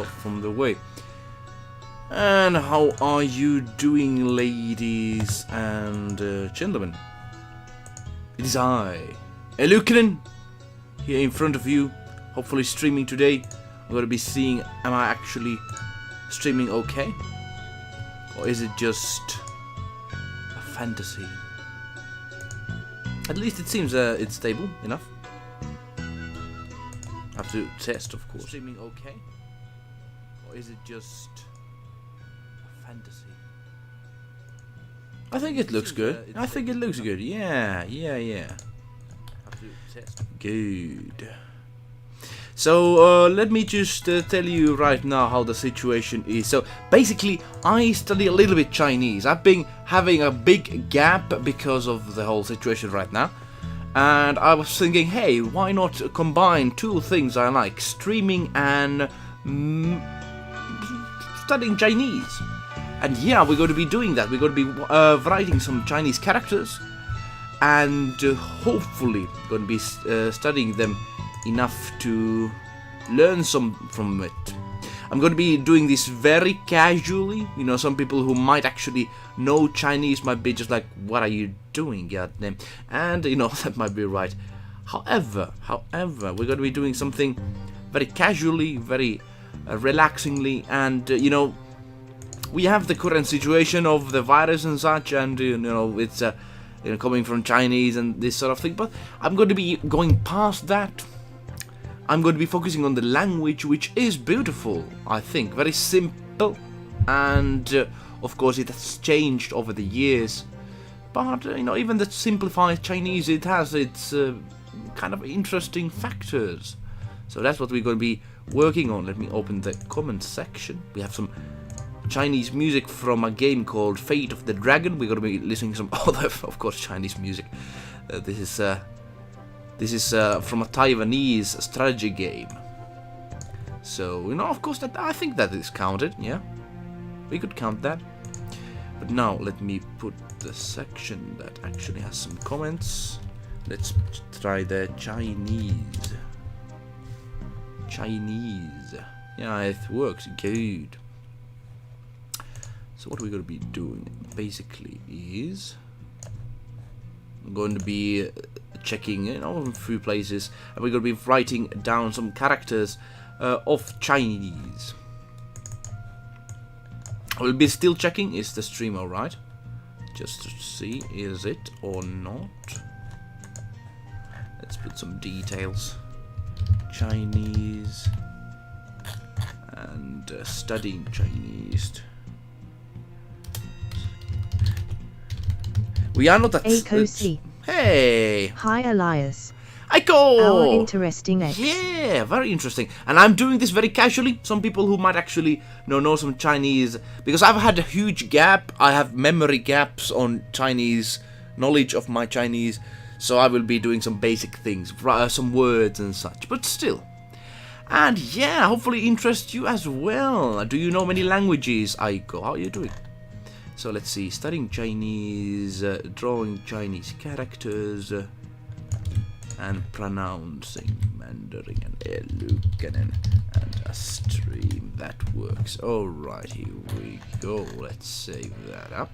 from the way. And how are you doing, ladies and gentlemen? It is I, eluukkanen, here in front of you, hopefully streaming today. I'm going to be seeing, am I actually streaming okay? Or is it just a fantasy? At least it seems it's stable enough. I have to test, of course. Streaming okay? Or is it just a fantasy? I think it looks good. I think it looks good. Yeah. Have to test. Good. So let me just tell you right now how the situation is. So basically, I study a little bit Chinese. I've been having a big gap because of the whole situation right now. And I was thinking, hey, why not combine two things I like, streaming and studying Chinese. And yeah, we're going to be doing that. We're going to be writing some Chinese characters and hopefully going to be studying them enough to learn some from it. I'm going to be doing this very casually. You know, some people who might actually know Chinese might be just like, what are you doing, goddamn? And, you know, that might be right. However, we're going to be doing something very casually, very relaxingly, and, you know, we have the current situation of the virus and such, and, you know, it's, you know, coming from Chinese and this sort of thing, but I'm going to be going past that. I'm going to be focusing on the language, which is beautiful, I think. Very simple. And, of course, it has changed over the years. But, you know, even the simplified Chinese, it has its kind of interesting factors. So that's what we're going to be working on. Let me open the comment section. We have some Chinese music from a game called Fate of the Dragon. We're going to be listening to some other, of course, Chinese music. This is from a Taiwanese strategy game. So, you know, of course, that I think that is counted, yeah. We could count that. But now, let me put the section that actually has some comments. Let's try the Chinese. Yeah, it works good. So what we're going to be doing, basically, is I'm going to be checking, you know, a few places, and we're going to be writing down some characters of Chinese. We'll be still checking, is the stream alright? Just to see, is it or not? Let's put some details. Chinese and studying Chinese. We are not at... Hey! Hi, Elias. Aiko! Our interesting X. Yeah, very interesting. And I'm doing this very casually. Some people who might actually know some Chinese, because I've had a huge gap. I have memory gaps on Chinese, knowledge of my Chinese. So I will be doing some basic things, some words and such, but still. And yeah, hopefully interest you as well. Do you know many languages, Aiko? How are you doing? So let's see, studying Chinese, drawing Chinese characters, and pronouncing mandarin and eluukkanen, and a stream that works. Alright, here we go. Let's save that up.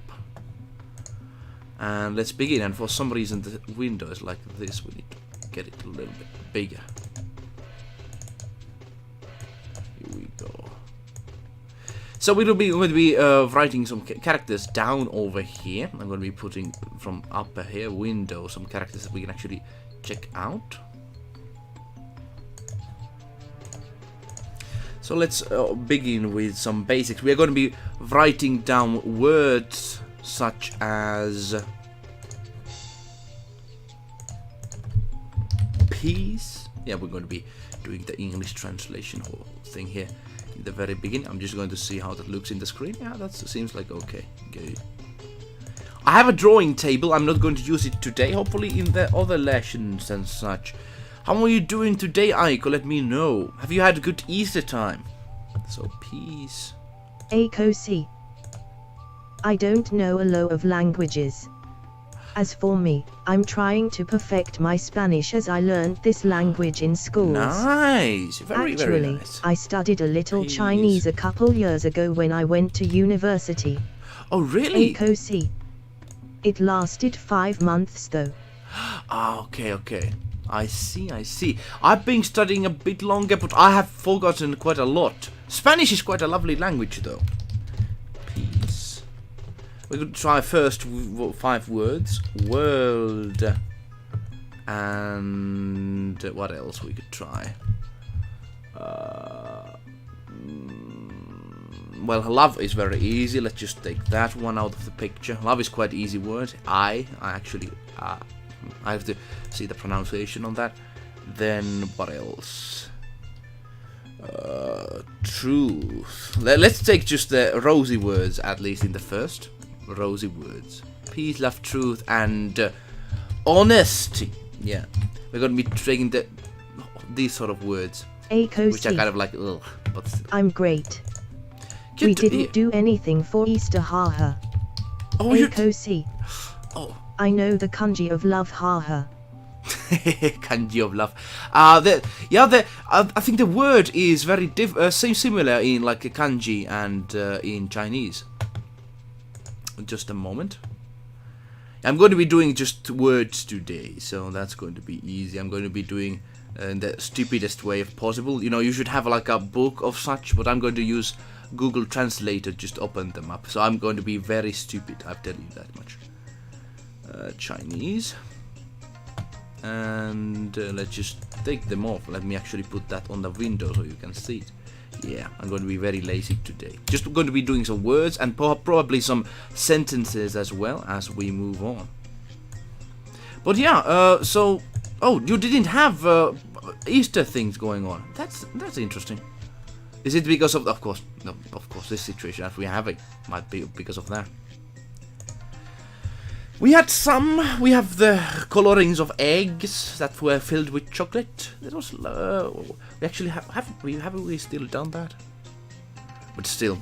And let's begin. And for some reason the window is like this. We need to get it a little bit bigger. Here we go. So we're going to be writing some characters down over here. I'm going to be putting from up here window some characters that we can actually check out. So let's begin with some basics. We are going to be writing down words such as peace. Yeah, we're going to be doing the English translation whole thing here in the very beginning. I'm just going to see how that looks in the screen. Yeah, that seems like okay. Good. I have a drawing table. I'm not going to use it today. Hopefully in the other lessons and such. How are you doing today, Aiko? Let me know. Have you had a good Easter time? So, peace. Aiko C. I don't know a lot of languages. As for me, I'm trying to perfect my Spanish as I learned this language in schools. Nice. Very, very Actually, nice. I studied a little Please. Chinese a couple years ago when I went to university. Oh, really? ACOC. It lasted 5 months though. Ah, okay. I see. I've been studying a bit longer, but I have forgotten quite a lot. Spanish is quite a lovely language, though. Peace. We could try first 5 words. World. And what else we could try? Well, love is very easy. Let's just take that one out of the picture. Love is quite easy word. I actually, I have to see the pronunciation on that. Then what else? Truth. Let's take just the rosy words, at least in the first. Rosy words. Peace, love, truth, and honesty. Yeah, we're gonna be taking these sort of words, which are kind of like ugh, but still. I'm great. Good We to didn't hear. do anything for Easter, haha. Oh, you. ACOC. Oh. I know the kanji of love, haha. Kanji of love. I think the word is very similar in like kanji and in Chinese. Just a moment. I'm going to be doing just words today, so that's going to be easy. I'm going to be doing the stupidest way if possible. You know, you should have like a book of such, but I'm going to use Google Translator, just open them up. So I'm going to be very stupid, I'll tell you that much. Chinese. And let's just take them off. Let me actually put that on the window so you can see it. Yeah, I'm going to be very lazy today. Just going to be doing some words and probably some sentences as well as we move on. But yeah, so... Oh, you didn't have Easter things going on. That's interesting. Is it because of... Of course, no, of course, this situation that we're having might be because of that. We had some. We have the colorings of eggs that were filled with chocolate. That was. We actually haven't we still done that? But still,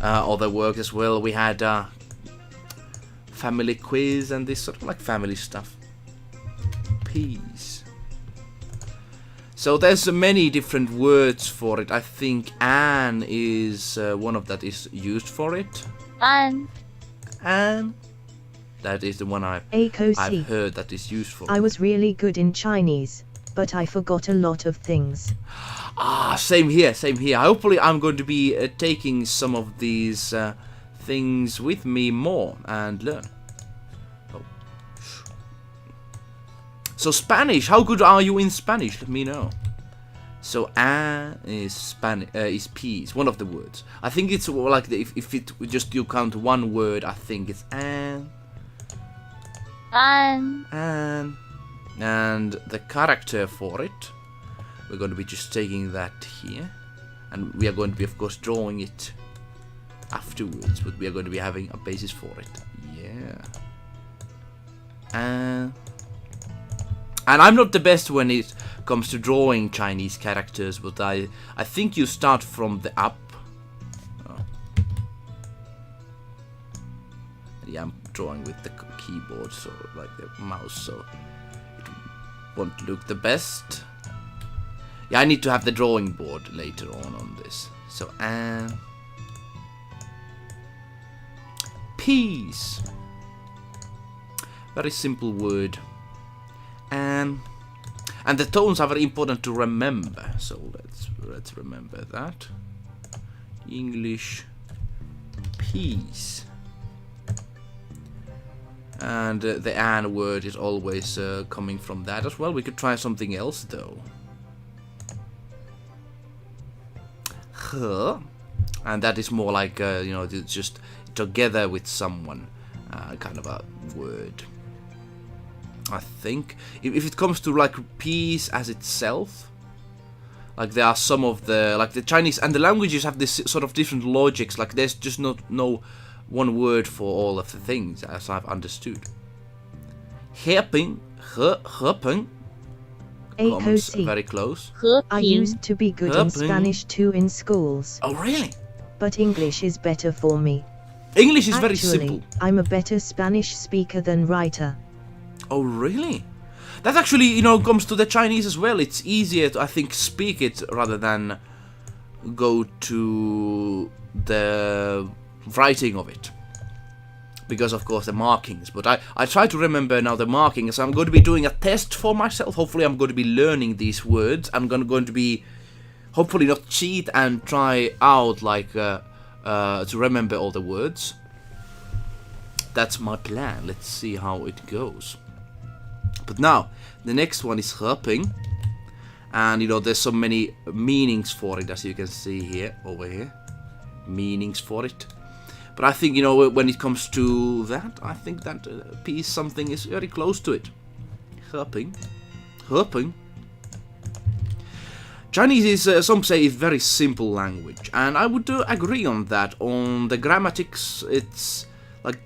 other work as well. We had family quiz and this sort of like family stuff. Peace. So there's many different words for it. I think "an" is one of that is used for it. An. That is the one I've heard that is used for. I was really good in Chinese, but I forgot a lot of things. Same here. Hopefully I'm going to be taking some of these things with me more and learn. Oh. So Spanish, how good are you in Spanish? Let me know. So is Spanish is peace, one of the words. I think it's like if it just you count one word, I think it's an. And the character for it, we're going to be just taking that here, and we are going to be of course drawing it afterwards, but we are going to be having a basis for it. Yeah. And I'm not the best when it comes to drawing Chinese characters, but I think you start from the up. Oh. Yeah, I'm drawing with the keyboard, so like the mouse, so it won't look the best. Yeah, I need to have the drawing board later on this. So peace. Very simple word. And the tones are very important to remember. So let's remember that. English peace. And the "an" word is always coming from that as well. We could try something else though. And that is more like you know, it's just together with someone, kind of a word. I think if it comes to like peace as itself, like there are some of the Chinese and the languages have this sort of different logics. Like there's just no one word for all of the things, as I've understood. Helping, comes ACOC. very close. I used to be good in Spanish too in schools, Oh, really? but English is better for me. English is very Actually, simple. I'm a better Spanish speaker than writer. Oh, really? That actually, comes to the Chinese as well. It's easier to, I think, speak it rather than go to the writing of it. Because, of course, the markings. But I try to remember now the markings. I'm going to be doing a test for myself. Hopefully, I'm going to be learning these words. I'm going to be, hopefully, not cheat and try out, like, to remember all the words. That's my plan. Let's see how it goes. But now, the next one is hopping. And, there's so many meanings for it, as you can see here, over here. Meanings for it. But I think, when it comes to that, I think that piece, something is very close to it. Hopping. Hopping. Chinese is, some say, is very simple language. And I would agree on that. On the grammatics, it's like,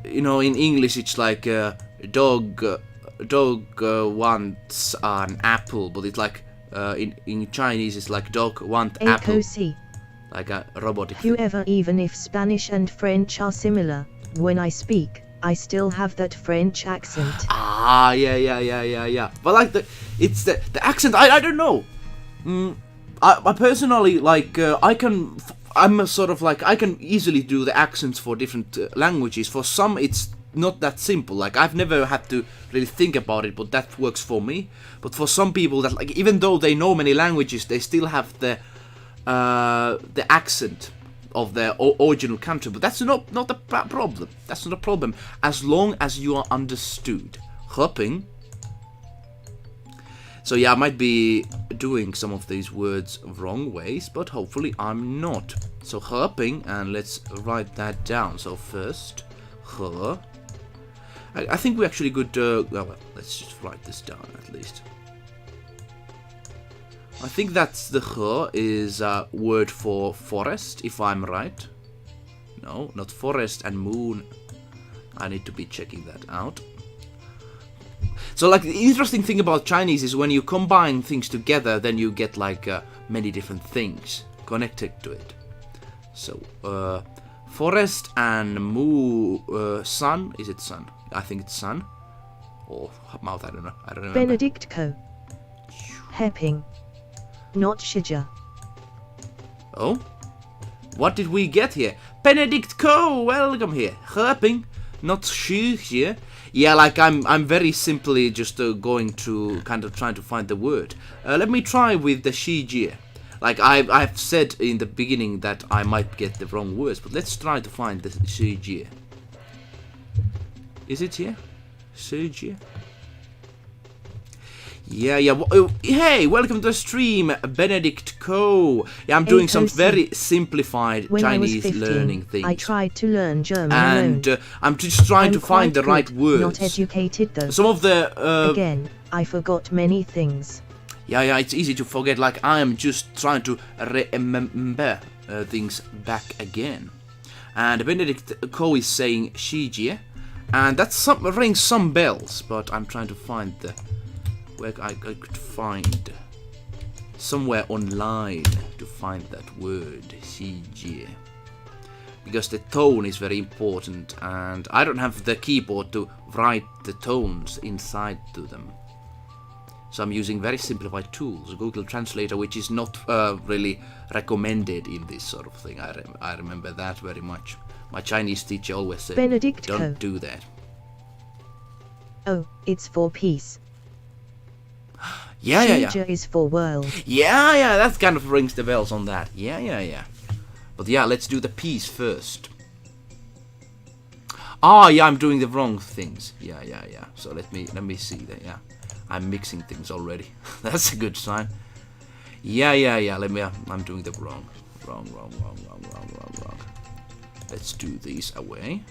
in English, it's like dog wants an apple. But it's like, in Chinese, it's like dog want apple. Like a robotic thing. However, even if Spanish and French are similar, when I speak, I still have that French accent. Ah, yeah. But like the accent, I don't know. I personally, like, I can easily do the accents for different languages. For some, it's not that simple. Like, I've never had to really think about it, but that works for me. But for some people, that, like, even though they know many languages, they still have the accent of their original country. But that's not a problem. That's not a problem as long as you are understood. Hopping. So yeah, I might be doing some of these words wrong ways, but hopefully I'm not. So hopping, and let's write that down. So first, huh. I think we actually could. Well, let's just write this down at least. I think that's the "he" is a word for forest, if I'm right. No, not forest and moon. I need to be checking that out. So, like, the interesting thing about Chinese is when you combine things together, then you get, like, many different things connected to it. So, forest and sun. Is it sun? I think it's sun. Or mouth, I don't know. I don't remember. Benedict Co. Hepping. Not Shija. Oh? What did we get here? Benedict Co. Welcome here. Herping. Not Shija. Yeah, like, I'm very simply just going to kind of trying to find the word. Let me try with the Shijie. Like, I've said in the beginning that I might get the wrong words, but let's try to find the Shijie. Is it here? Shijie? Yeah. Hey, welcome to the stream, Benedict Co. Yeah, I'm doing some very simplified Chinese 15, learning things. I tried to learn German and I'm just trying to find the right words. Not educated though. Some of the again, I forgot many things. Yeah, it's easy to forget. Like, I am just trying to remember things back again. And Benedict Co is saying Shijie, and that's rings some bells. But I'm trying to find the. Where I could find somewhere online to find that word, CG. Because the tone is very important, and I don't have the keyboard to write the tones inside to them. So I'm using very simplified tools, Google Translator, which is not really recommended in this sort of thing. I remember that very much. My Chinese teacher always said, Benedict don't do that. Oh, it's for peace. Yeah. Shija is for world. Yeah, that kind of rings the bells on that. Yeah. But yeah, let's do the piece first. Ah, yeah, I'm doing the wrong things. Yeah. So let me see that. Yeah, I'm mixing things already. That's a good sign. Yeah. I'm doing the wrong. Let's do these away.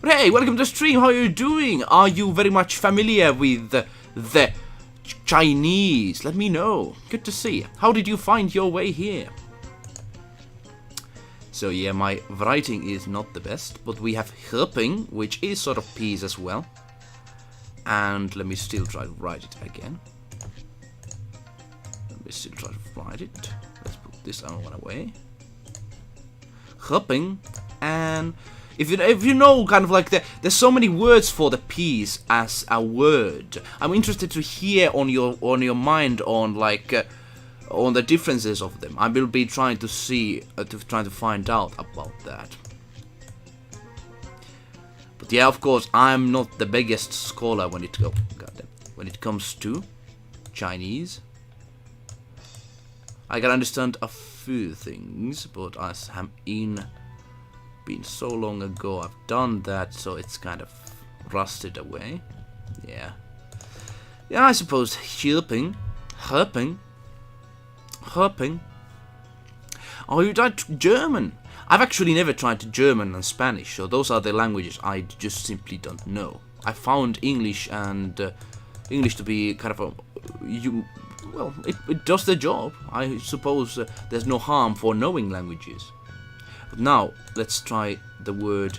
But hey, welcome to the stream. How are you doing? Are you very much familiar with the Chinese? Let me know. Good to see. How did you find your way here? So yeah, my writing is not the best, but we have helping, which is sort of peace as well. And let me still try to write it again. Let's put this one away. Helping, and if you know kind of like there's so many words for the peace as a word. I'm interested to hear on your mind on like on the differences of them. I will be trying to see trying to find out about that. But yeah, of course, I'm not the biggest scholar when it comes to Chinese. I can understand a few things, but as I'm been so long ago I've done that, so it's kind of rusted away. Yeah, I suppose herping. Oh, you tried German? I've actually never tried German and Spanish, so those are the languages I just simply don't know. I found English and English to be kind of well, it does the job. I suppose there's no harm for knowing languages. But now, let's try the word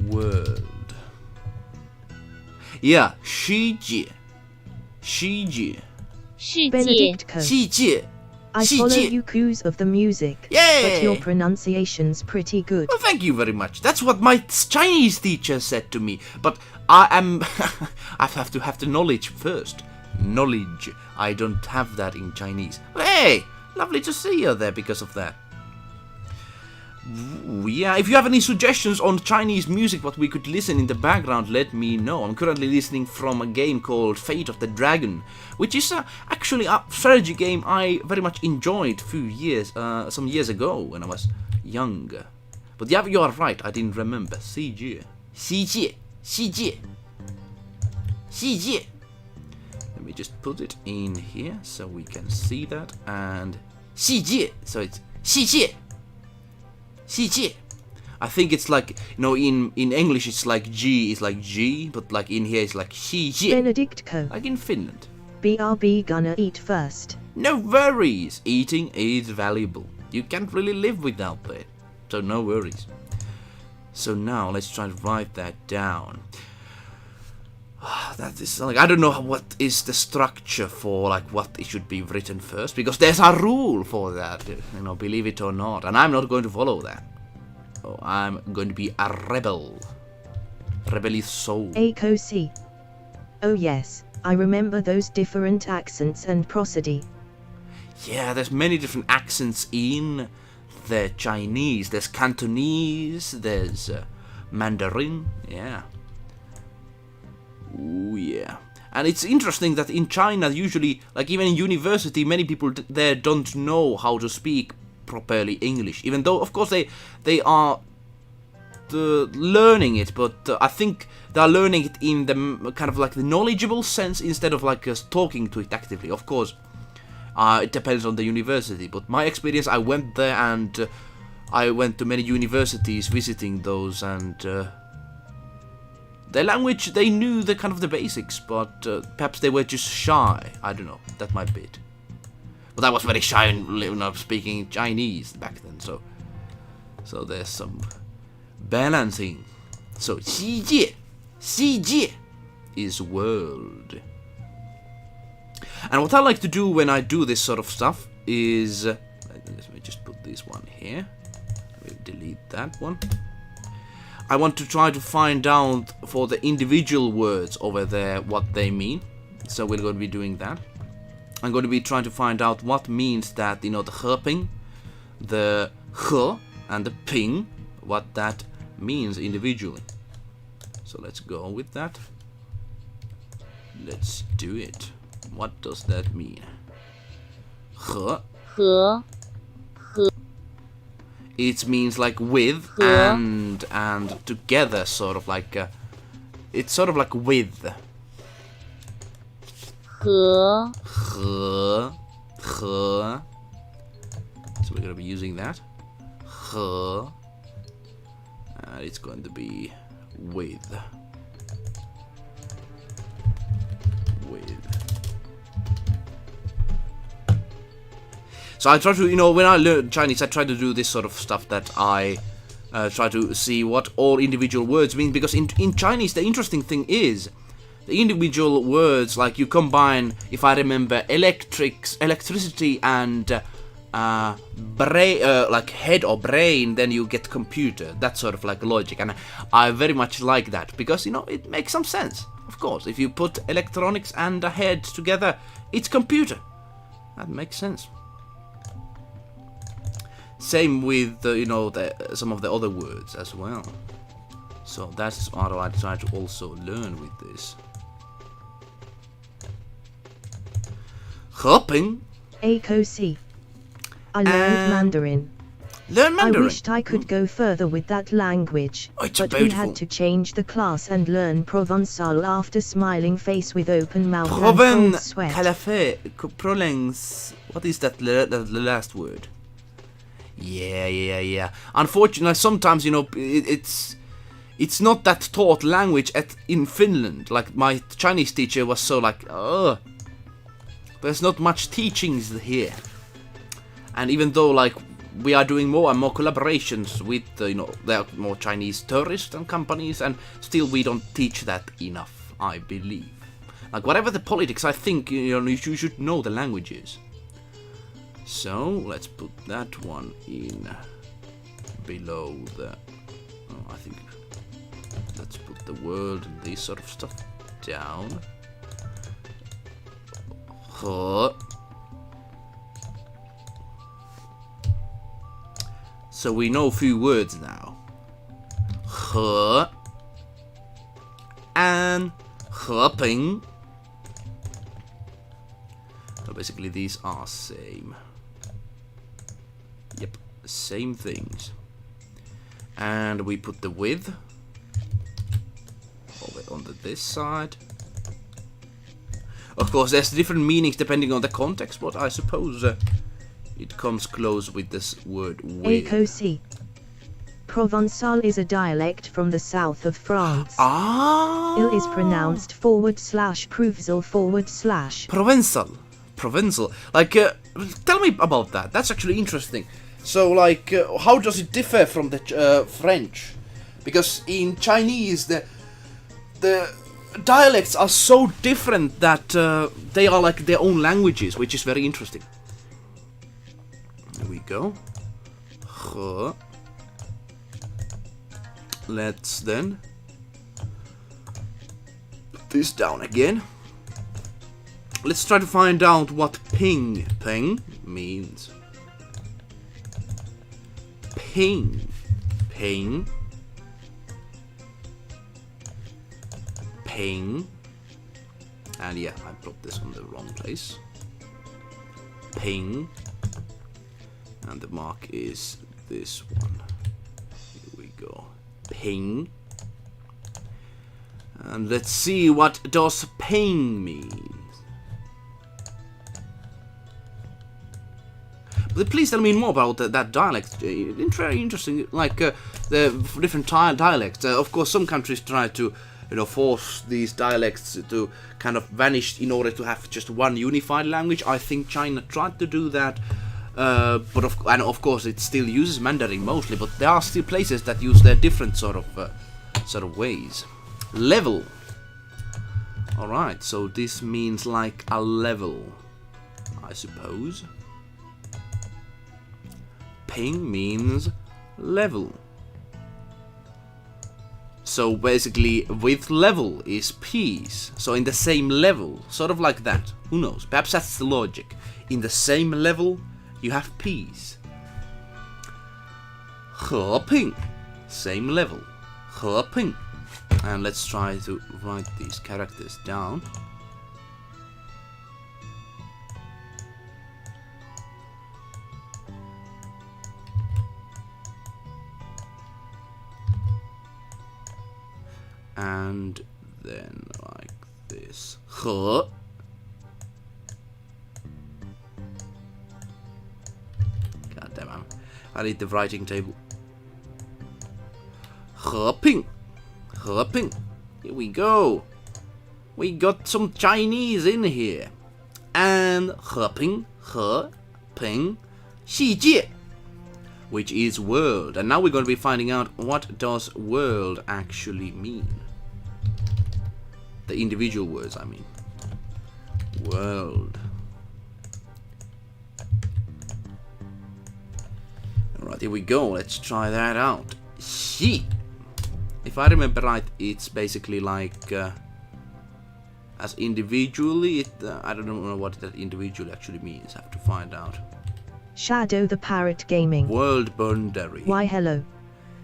world. Yeah, 世界. Benedictco. 世界. I follow you cues of the music, Yeah. but your pronunciation's pretty good. Well, thank you very much. That's what my Chinese teacher said to me. But I am... I have to have the knowledge first. Knowledge. I don't have that in Chinese. But hey, lovely to see you there because of that. Ooh, yeah, if you have any suggestions on Chinese music, what we could listen in the background, let me know. I'm currently listening from a game called Fate of the Dragon, which is actually a strategy game I very much enjoyed some years ago when I was younger. But yeah, you are right, I didn't remember. 世界. Let me just put it in here so we can see that. And 世界, so it's 世界. 世界. I think it's like, you know, in English it's like G is like G, but like in here it's like 世界. Benedictco. Like in Finland. BRB gonna eat first. No worries. Eating is valuable. You can't really live without that. So no worries. So now let's try to write that down. That is like, I don't know what is the structure for like what it should be written first, because there's a rule for that, you know, believe it or not, and I'm not going to follow that. Oh, I'm going to be a rebel. Rebellious soul. ACOC. Oh yes, I remember those different accents and prosody. Yeah, there's many different accents in the Chinese. There's Cantonese, there's Mandarin, yeah. Ooh, yeah. And it's interesting that in China, usually, like even in university, many people there don't know how to speak properly English. Even though, of course, they are learning it, but I think they are learning it in the kind of like the knowledgeable sense instead of like talking to it actively. Of course, it depends on the university, but my experience, I went there and I went to many universities visiting those, and their language, they knew the kind of the basics, but perhaps they were just shy. I don't know, that might be it. But I was very shy in speaking Chinese back then, so there's some balancing. So 世界 is world. And what I like to do when I do this sort of stuff is let me just put this one here. We'll delete that one. I want to try to find out for the individual words over there what they mean. So we're going to be doing that. I'm going to be trying to find out what means that, you know, the herping, the he, and the ping, what that means individually. So let's go with that. Let's do it. What does that mean? He. It means like with and together, sort of like it's sort of like with. He. So we're gonna be using that. He. And it's going to be with. So I try to, you know, when I learn Chinese, I try to do this sort of stuff that I try to see what all individual words mean, because in Chinese, the interesting thing is, the individual words, like you combine, if I remember, electricity and like head or brain, then you get computer. That sort of like logic, and I very much like that because, you know, it makes some sense. Of course, if you put electronics and a head together, it's computer. That makes sense. Same with you know, some of the other words as well. So that's what I try to also learn with this. Hopping. Akosi. I learned Mandarin. Learn Mandarin. I wished I could go further with that language, It's but beautiful. we had to change the class and learn Provençal after smiling face with open mouth and Proven cold sweat. Calafé, Prolens. What is that? The last word? Yeah. Unfortunately, sometimes, you know, it's not that taught language in Finland. Like my Chinese teacher was so like, oh, there's not much teachings here. And even though like we are doing more and more collaborations with, you know, there are more Chinese tourists and companies, and still we don't teach that enough, I believe. Like whatever the politics, I think, you know, you should know the languages. So let's put that one in below the. Oh, I think let's put the word and this sort of stuff down. So we know a few words now. And hopping. So basically these are same. Yep, same things. And we put the width of it on this side. Of course, there's different meanings depending on the context, but I suppose it comes close with this word width. Akosi. Provençal is a dialect from the south of France. Ah! Il is pronounced /Provençal Provençal. Like, tell me about that. That's actually interesting. So, like, how does it differ from the French? Because in Chinese, the dialects are so different that they are like their own languages, which is very interesting. There we go. Let's then put this down again. Let's try to find out what ping means. Ping. And yeah, I put this on the wrong place. Ping. And the mark is this one. Here we go. Ping. And let's see, what does ping mean? But please tell me more about that dialect. It's very interesting, like the different dialects. Of course, some countries try to, you know, force these dialects to kind of vanish in order to have just one unified language. I think China tried to do that, but of course it still uses Mandarin mostly. But there are still places that use their different sort of ways. Level. All right, so this means like a level, I suppose. Ping means level. So basically, with level is peace. So in the same level, sort of like that. Who knows? Perhaps that's the logic. In the same level, you have peace. Hopping. Same level. Hopping. And let's try to write these characters down. And then like this. God damn, I need the writing table. Hopping. Here we go. We got some Chinese in here. And hopping, 世界, which is world. And now we're going to be finding out what does world actually mean. The individual words, I mean. World. But here we go, let's try that out. Xi. If I remember right, it's basically like as individually, I don't know what that individually actually means. I have to find out. Shadow the Parrot Gaming. World boundary. Why hello.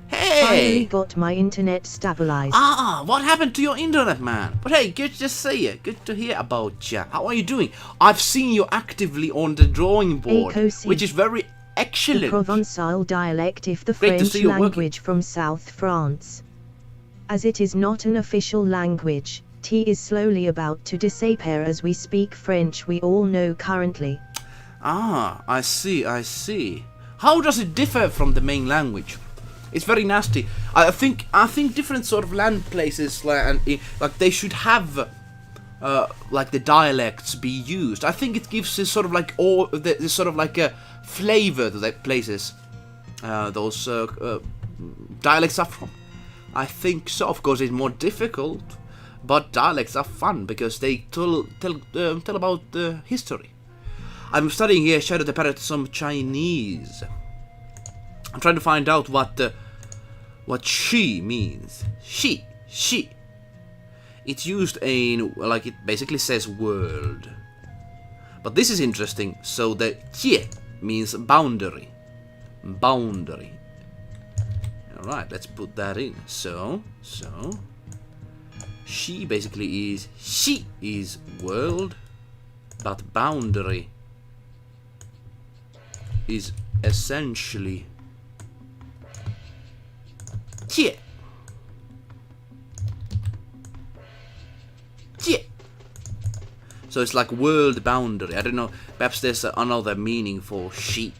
Hey! Finally got my internet stabilized. Ah, what happened to your internet, man? But hey, good to see you. Good to hear about you. How are you doing? I've seen you actively on the drawing board, which is very excellent. The Provençal dialect is the Great to French see you language from South France. As it is not an official language, T is slowly about to disappear as we speak French we all know currently. Ah, I see, I see. How does it differ from the main language? It's very nasty. I think different sort of land places like they should have like the dialects be used. I think it gives this sort of like this sort of like a flavor to the places those dialects are from. I think so. Of course, it's more difficult, but dialects are fun because they tell about history. I'm studying here Shadow the Parrot some Chinese. I'm trying to find out what she means. She. It's used in, like, it basically says world. But this is interesting. So the jie means boundary. Boundary. Alright, let's put that in. So she basically is, she is world, but boundary is essentially jie. So it's like world boundary. I don't know, perhaps there's another meaning for she.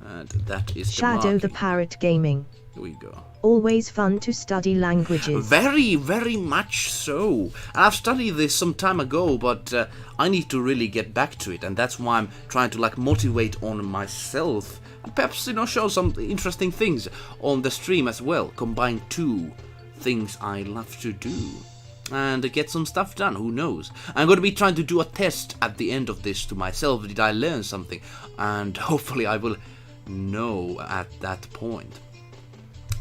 And that is Shadow the Parrot Gaming. Here we go. Always fun to study languages. Very, very much so. I've studied this some time ago, but I need to really get back to it, and that's why I'm trying to like motivate on myself. And perhaps, you know, show some interesting things on the stream as well. Combine two things I love to do. And get some stuff done, who knows. I'm going to be trying to do a test at the end of this to myself. Did I learn something? And hopefully I will know at that point.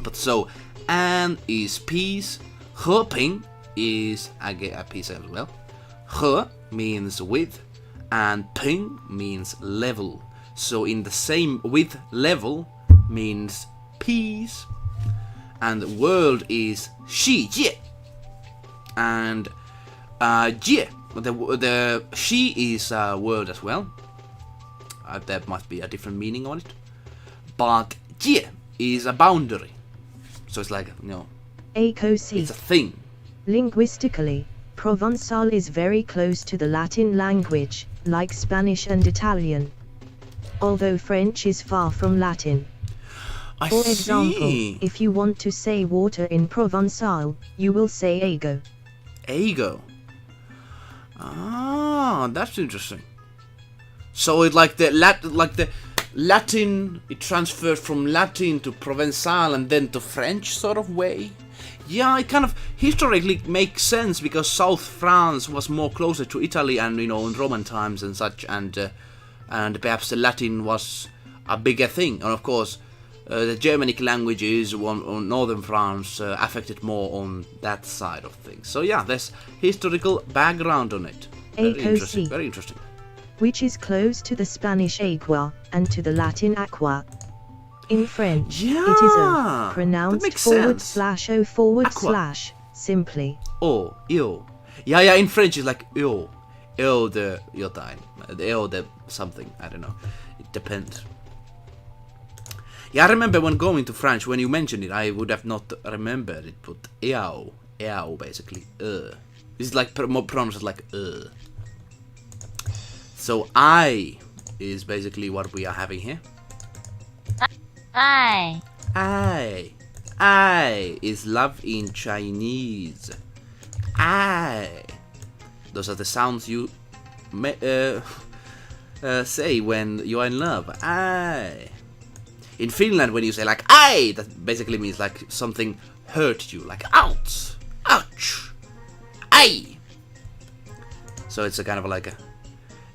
But so, an is peace, ping is a piece as well. He means with, and ping means level. So in the same with level means peace. And the world is shi jie. And jie, the she is world as well. There must be a different meaning on it. But jie is a boundary. So it's like, you know, it's a thing. Linguistically, Provençal is very close to the Latin language, like Spanish and Italian. Although French is far from Latin. For example, if you want to say water in Provençal, you will say ego. Ego. Ah, that's interesting. So it's like the Latin, it transferred from Latin to Provençal and then to French sort of way. Yeah, it kind of historically makes sense because South France was more closer to Italy and, you know, in Roman times and such, and perhaps the Latin was a bigger thing. And of course, the Germanic languages on northern France affected more on that side of things. So yeah, there's historical background on it. Very interesting. Very interesting. Which is close to the Spanish agua and to the Latin aqua. In French, it is o, pronounced /o/, simply. Oh, yo. Yeah, in French it's like yo. Yo the yotain. Yo the something, I don't know. It depends. Yeah, I remember when going to French, when you mentioned it, I would have not remembered it, but eau basically, It's like more pronounced like So I is basically what we are having here. I is love in Chinese. Those are the sounds you say when you are in love. In Finland, when you say like "ai," that basically means like something hurt you, like ouch, ai. So it's a kind of like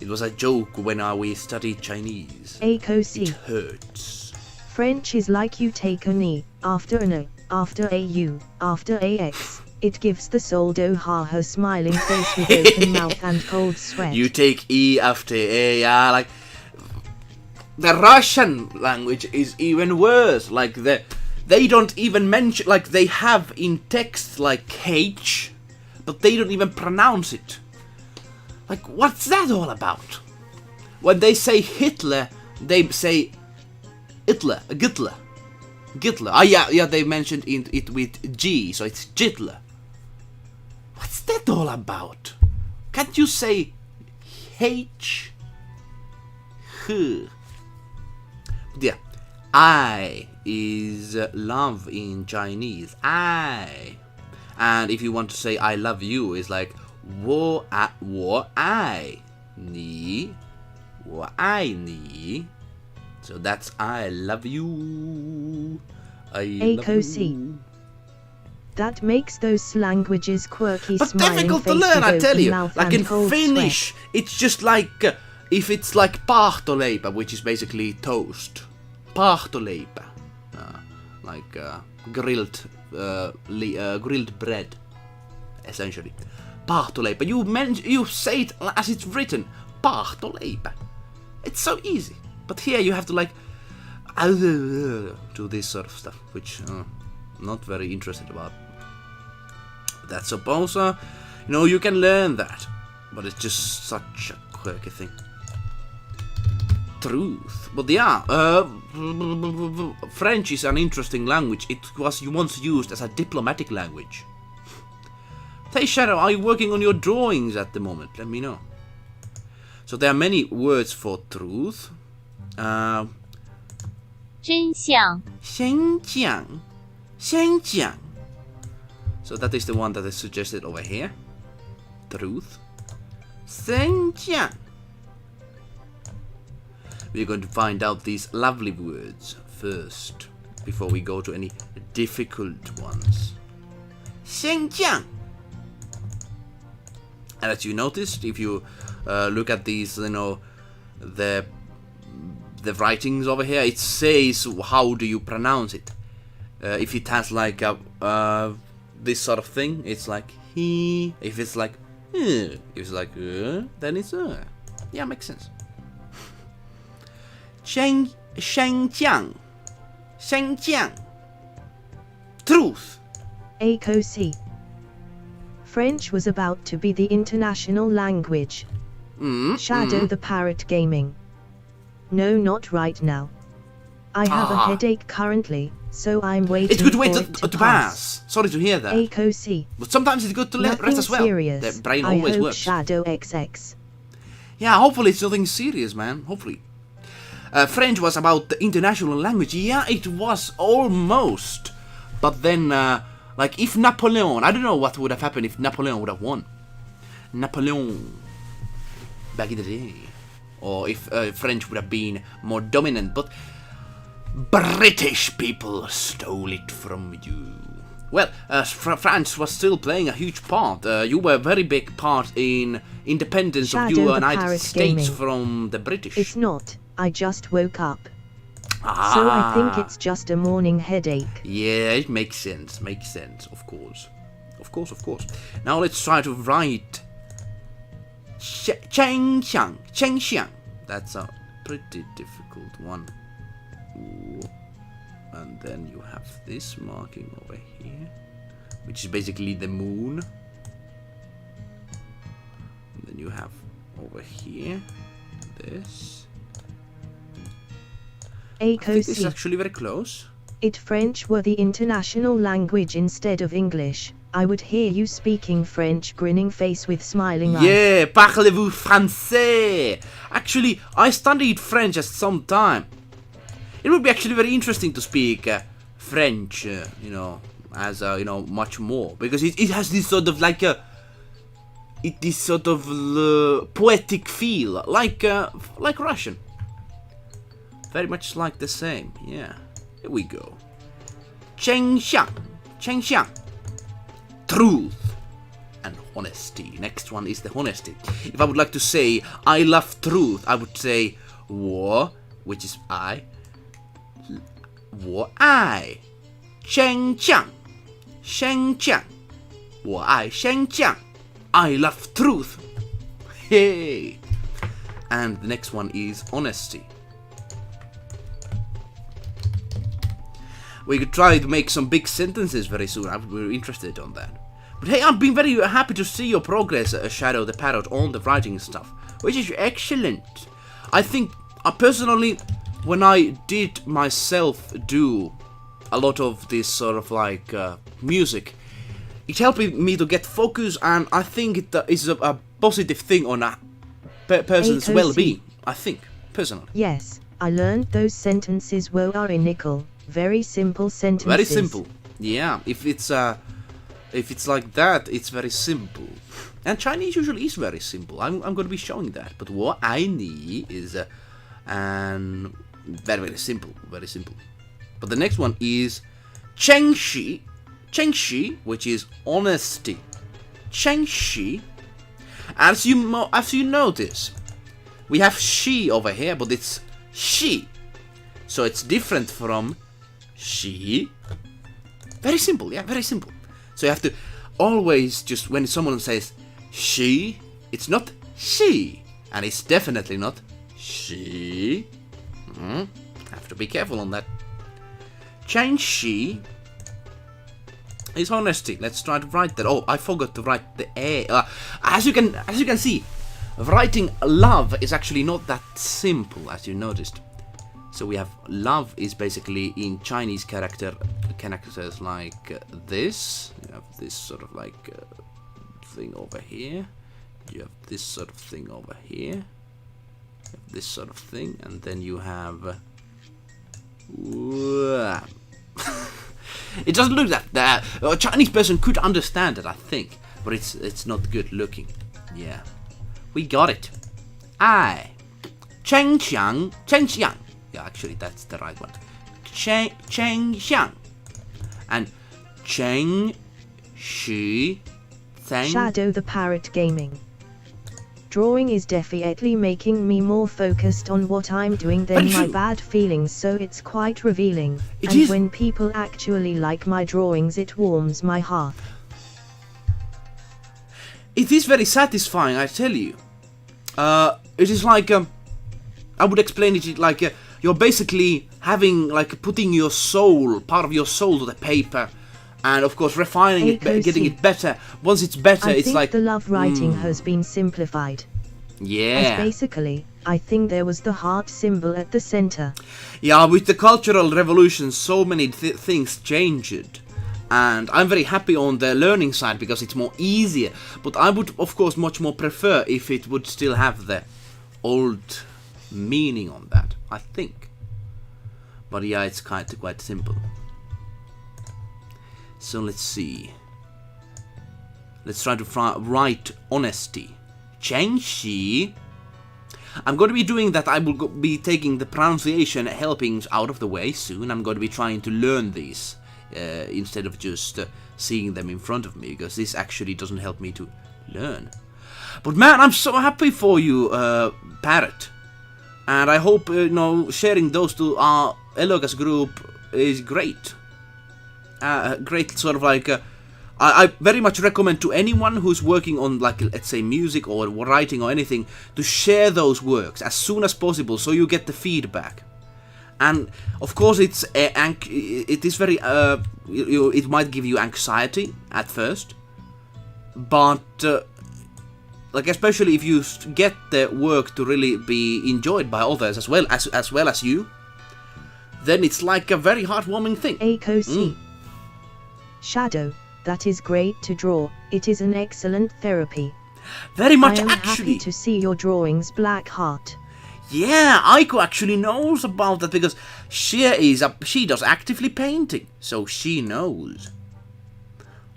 it was a joke when we studied Chinese. It hurts. French is like you take an E, after an A, after a U, after a X. It gives the soldo ha her smiling face with open mouth and cold sweat. You take E after A, yeah, like... The Russian language is even worse, like they don't even mention, like they have in text like H, but they don't even pronounce it. Like, what's that all about? When they say Hitler, they say Hitler, Gitler. Gitler. Ah, yeah, they mentioned it with G, so it's Gitler. What's that all about? Can't you say H? H. Yeah, I is love in Chinese. I. And if you want to say I love you, it's like 我爱你 我爱你 So that's I love you. I love you. That makes those languages quirky, but smiling difficult to face learn, with I tell open you. mouth Like and in cold Finnish, sweat. it's just like if it's like paahtoleipä, which is basically toast. Paahtoleipä, like grilled grilled bread, essentially. Paahtoleipä. You say it as it's written. Paahtoleipä. It's so easy. But here you have to like do this sort of stuff, which not very interested about. That's suppose you can learn that, but it's just such a quirky thing. Truth. But yeah, French is an interesting language. It was once used as a diplomatic language. Hey Shadow, are you working on your drawings at the moment? Let me know. So there are many words for truth. 真相 先讲. So that is the one that is suggested over here. Truth. 先讲. We're going to find out these lovely words first, before we go to any difficult ones. 先讲. And as you noticed, if you look at these, the writings over here, it says how do you pronounce it. If it has like this sort of thing, it's like he. If it's like if it's like then it's yeah, makes sense. 先讲 Truth. ACOC. French was about to be the international language. Shadow the Parrot Gaming. No, not right now. I have a headache currently, so I'm waiting It's good way for to it to pass. Sorry to hear that. ACOC. But sometimes it's good to let rest as well. Serious. The brain I always hope works. Shadow XX. Yeah, hopefully it's nothing serious, man. Hopefully. French was about the international language. Yeah, it was almost. But then, like, if Napoleon... I don't know what would have happened if Napoleon would have won. Napoleon. Back in the day. Or if French would have been more dominant. But British people stole it from you. Well, France was still playing a huge part. You were a very big part in independence Shadow of the the United Parrot States Gaming. from the British. It's not. I just woke up. So I think it's just a morning headache. Yeah, it makes sense. Makes sense, of course. Of course. Now let's try to write 真相. That's a pretty difficult one. Ooh. And then you have this marking over here, which is basically the moon. And then you have over here this. I think this is ACOC. actually very close. If French were the international language instead of English, I would hear you speaking French, grinning face with smiling eyes. Yeah, parlez-vous français? Actually, I studied French at some time. It would be actually very interesting to speak French, as much more, because it has this sort of like poetic feel, like Russian. Very much like the same. Yeah. Here we go. 真相. Truth and honesty. Next one is the honesty. If I would like to say I love truth, I would say 我, which is I 我爱升降升降我爱升降 I love truth. Hey. And the next one is honesty. We could try to make some big sentences very soon. We're interested on that. But hey, I've been very happy to see your progress, Shadow the Parrot, on the writing stuff, which is excellent. I think, personally, when I did myself do a lot of this sort of like music, it helped me to get focus, and I think it is a positive thing on a person's well-being. I think, personally. Yes, I learned those sentences were nickel. Very simple sentences. Very simple. Yeah, if it's like that, it's very simple. And Chinese usually is very simple. I'm going to be showing that. But what I need is and very simple, very simple. But the next one is chengxi, which is honesty. Chengxi. As you notice, we have she over here, but it's she. So it's different from she. Very simple, yeah, very simple. So you have to always just, when someone says she, it's not she. And it's definitely not she. Have to be careful on that. Change she is honesty. Let's try to write that. Oh, I forgot to write the A. As you can see, writing love is actually not that simple, as you noticed. So we have love is basically in Chinese characters like this. You have this sort of like thing over here. You have this sort of thing over here. You have this sort of thing, and then you have. It doesn't look that. A Chinese person could understand it, I think, but it's not good looking. Yeah, we got it. I, Cheng Xiang. Yeah, actually, that's the right one. Cheng Xiang. And Cheng Shi Zheng. Shadow the Parrot Gaming. Drawing is definitely making me more focused on what I'm doing than my bad feelings, so it's quite revealing. And when people actually like my drawings, it warms my heart. It is very satisfying, I tell you. It is like, I would explain it like, you're basically having, like, putting your soul, part of your soul to the paper, and of course refining it, getting it better. Once it's better, it's like... I think the love writing has been simplified. Yeah. As basically, I think there was the heart symbol at the center. Yeah, with the Cultural Revolution, so many things changed. And I'm very happy on the learning side because it's more easier. But I would, of course, much more prefer if it would still have the old meaning on that, I think. But yeah, it's quite simple. So let's see. Let's try to write honesty. Chengxi. I'm going to be doing that. I will be taking the pronunciation helpings out of the way soon. I'm going to be trying to learn these instead of just seeing them in front of me, because this actually doesn't help me to learn. But man, I'm so happy for you, Parrot. And I hope, sharing those to our eluukkasen group is great. Great sort of like... I very much recommend to anyone who's working on, like, let's say, music or writing or anything, to share those works as soon as possible so you get the feedback. And, of course, it is very... it might give you anxiety at first. But... like, especially if you get the work to really be enjoyed by others as well as you, then it's like a very heartwarming thing. Shadow, that is great to draw. It is an excellent therapy. Very much, I am actually. Happy to see your drawings, Black Heart. Yeah, Aiko actually knows about that because she does actively painting, so she knows.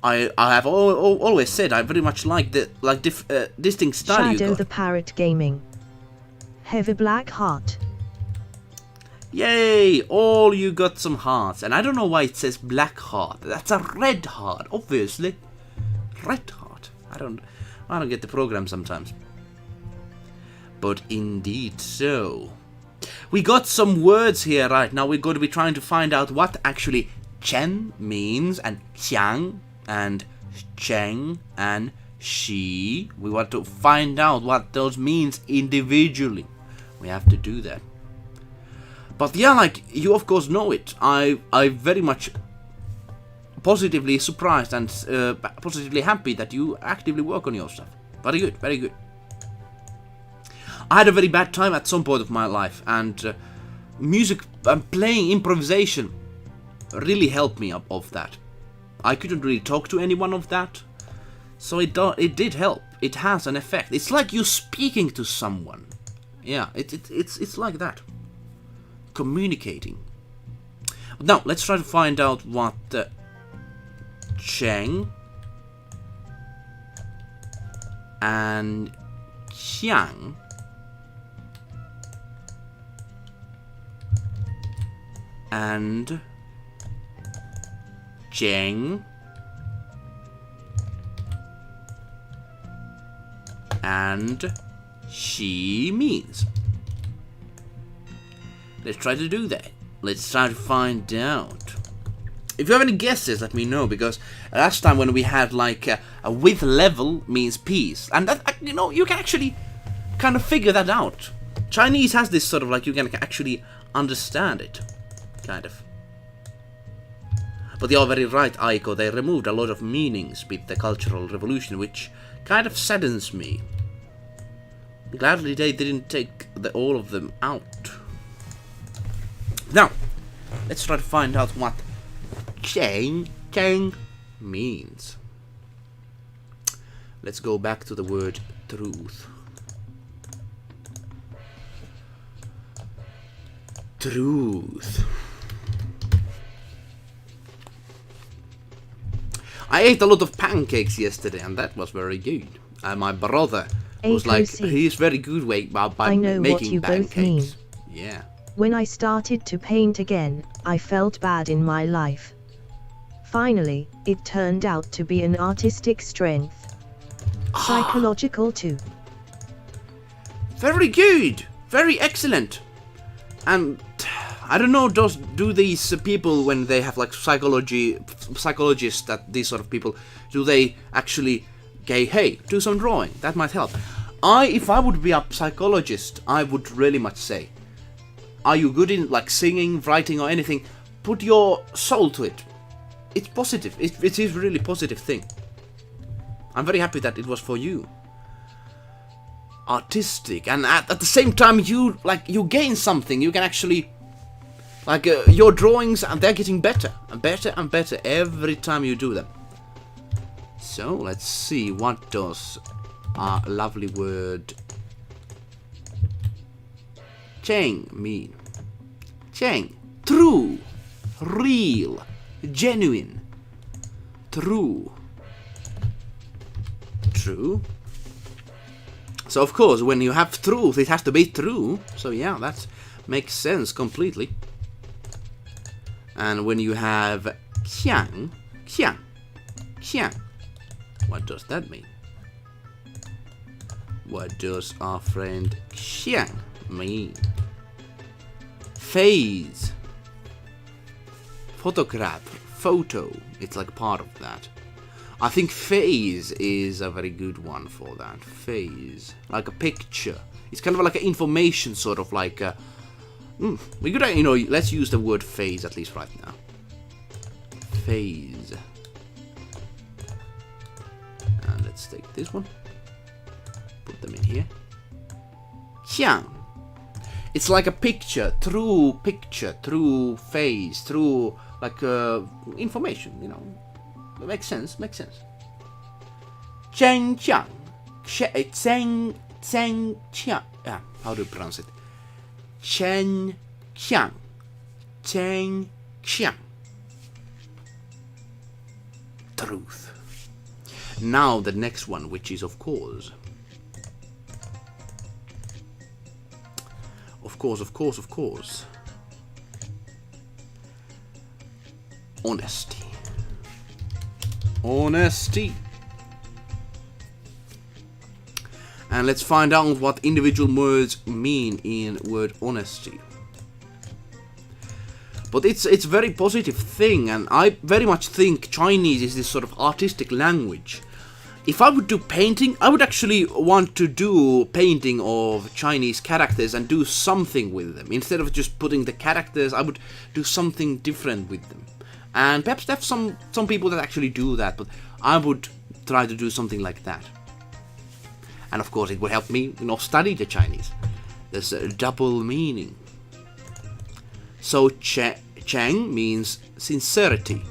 I have always said I very much like the distinct style you got. Shadow the Parrot Gaming. Heavy Black Heart. Yay! All you got some hearts, and I don't know why it says black heart. That's a red heart, obviously. Red heart. I don't get the program sometimes. But indeed so. we got some words here right now. We're going to be trying to find out what actually chen means, and xiang, and cheng, and she. We want to find out what those means individually. We have to do that. But yeah, like, you of course know it. I very much positively surprised and positively happy that you actively work on your stuff. Very good, very good. I had a very bad time at some point of my life, and music and playing improvisation really helped me up of that. I couldn't really talk to anyone of that, so it did help. It has an effect. It's like you're speaking to someone. Yeah, it's like that. Communicating. Now, let's try to find out what Cheng and Xiang and Zheng and Xi means. Let's try to do that. Let's try to find out. If you have any guesses, let me know, because last time when we had like a with level means peace, and that, you know, you can actually kind of figure that out. Chinese has this sort of like, you can actually understand it, kind of. But you're very right, Aiko, they removed a lot of meanings with the Cultural Revolution, which kind of saddens me. Gladly they didn't take all of them out. Now, let's try to find out what Cheng means. Let's go back to the word truth. Truth. I ate a lot of pancakes yesterday, and that was very good. My brother was like, he's very good by making pancakes. Yeah. When I started to paint again, I felt bad in my life. Finally, it turned out to be an artistic strength. Psychological too. Very good. Very excellent. And I don't know, do these people, when they have like psychologists, that these sort of people, do they actually say, hey, do some drawing? That might help. If I would be a psychologist, I would really much say, are you good in like singing, writing, or anything? Put your soul to it. It's positive. It is a really positive thing. I'm very happy that it was for you. Artistic, and at the same time, you gain something. You can actually, like, your drawings, and they're getting better and better and better every time you do them. So let's see, what does our lovely word Cheng mean? Cheng, true, real, genuine, true. True. So of course, when you have truth, it has to be true. So yeah, that makes sense completely. And when you have xiang, what does that mean? What does our friend xiang mean? Phase. Photograph. Photo. It's like part of that. I think phase is a very good one for that. Phase. Like a picture. It's kind of like an information, sort of like a... we could, you know, let's use the word phase at least right now. Phase. And let's take this one. Put them in here. Xiang. It's like a picture, through phase, through like information, you know. It makes sense, makes sense. Cheng Qiang. Cheng Qiang. How do you pronounce it? Cheng Qiang. Cheng Qiang. Truth. Now the next one, which is of course. Of course. Honesty. Honesty. And let's find out what individual words mean in word honesty. But it's very positive thing, and I very much think Chinese is this sort of artistic language. If I would do painting, I would actually want to do painting of Chinese characters and do something with them. Instead of just putting the characters, I would do something different with them. And perhaps there's some people that actually do that, but I would try to do something like that. And of course it would help me, study the Chinese. There's a double meaning. So Cheng means sincerity,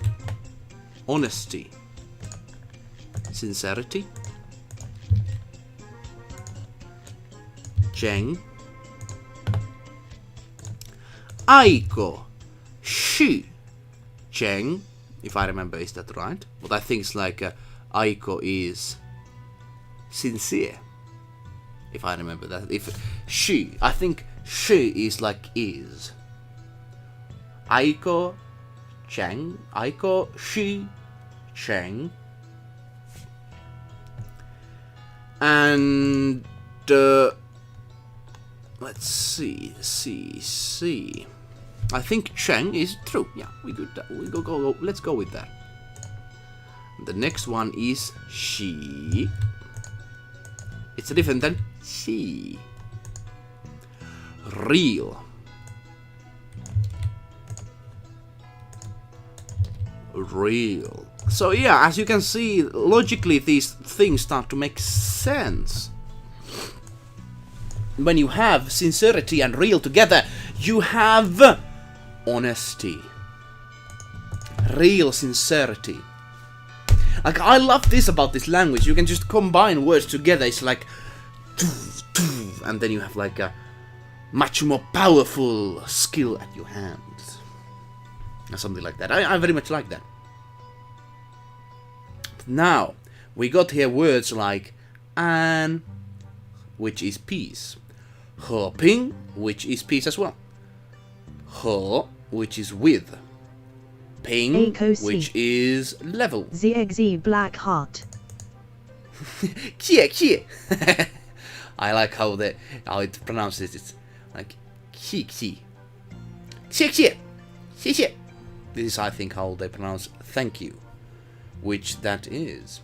honesty. Sincerity. Cheng. Aiko. Shi. Cheng. If I remember, is that right? But I think it's like Aiko is sincere. If I remember that. If she. I think she is like is. Aiko. Cheng. Aiko. Shi. Cheng. And let's see. I think Cheng is true. Yeah, we go. Let's go with that. The next one is she. It's different than she. Real. Real. So yeah, as you can see, logically these things start to make sense. When you have sincerity and real together, you have honesty. Real sincerity. Like, I love this about this language. You can just combine words together. It's like, and then you have like a much more powerful skill at your hands. Or something like that. I very much like that. Now, we got here words like an, which is peace. He ping, which is peace as well. He, which is with. Ping, which is level. ZXZ Black Heart. Kie. I like how it pronounces it. It's like Xie. Xie. This is, I think, how they pronounce thank you. Which that is.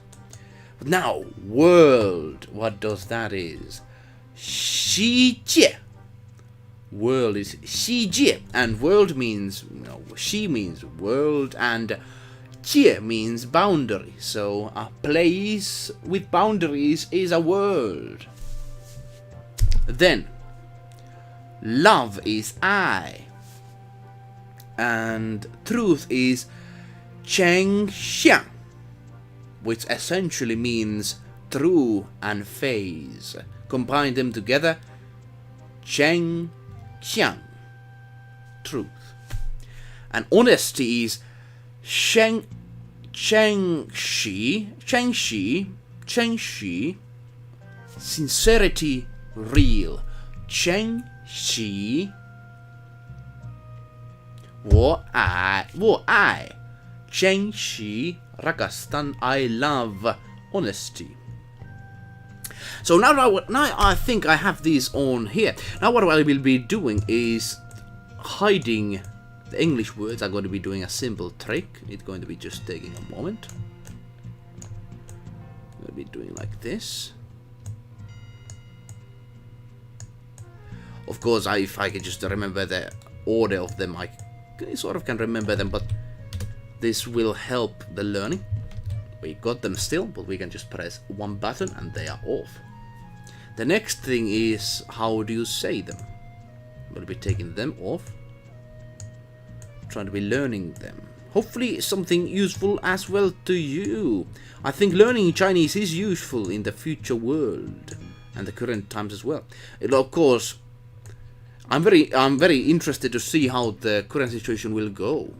But now, world. What does that is? Xi Jie. World is Xi Jie. And world means, Xi means world, and Jie means boundary. So a place with boundaries is a world. Then, love is I. And truth is Cheng Xiang, which essentially means true and phase. Combine them together, Cheng Xiang, truth. And honesty is Cheng Shi, sincerity, real. Cheng Shi, 我爱 珍惜 rakastan, I love honesty. So now I think I have these on here. Now what I will be doing is hiding the English words. I'm going to be doing a simple trick. It's going to be just taking a moment. I'm going to be doing like this. Of course, if I can just remember the order of them, I sort of can remember them, but this will help the learning. We got them still, but we can just press one button and they are off. The next thing is, how do you say them? I'm going to be taking them off. Trying to be learning them. Hopefully something useful as well to you. I think learning Chinese is useful in the future world and the current times as well. Of course, I'm very interested to see how the current situation will go.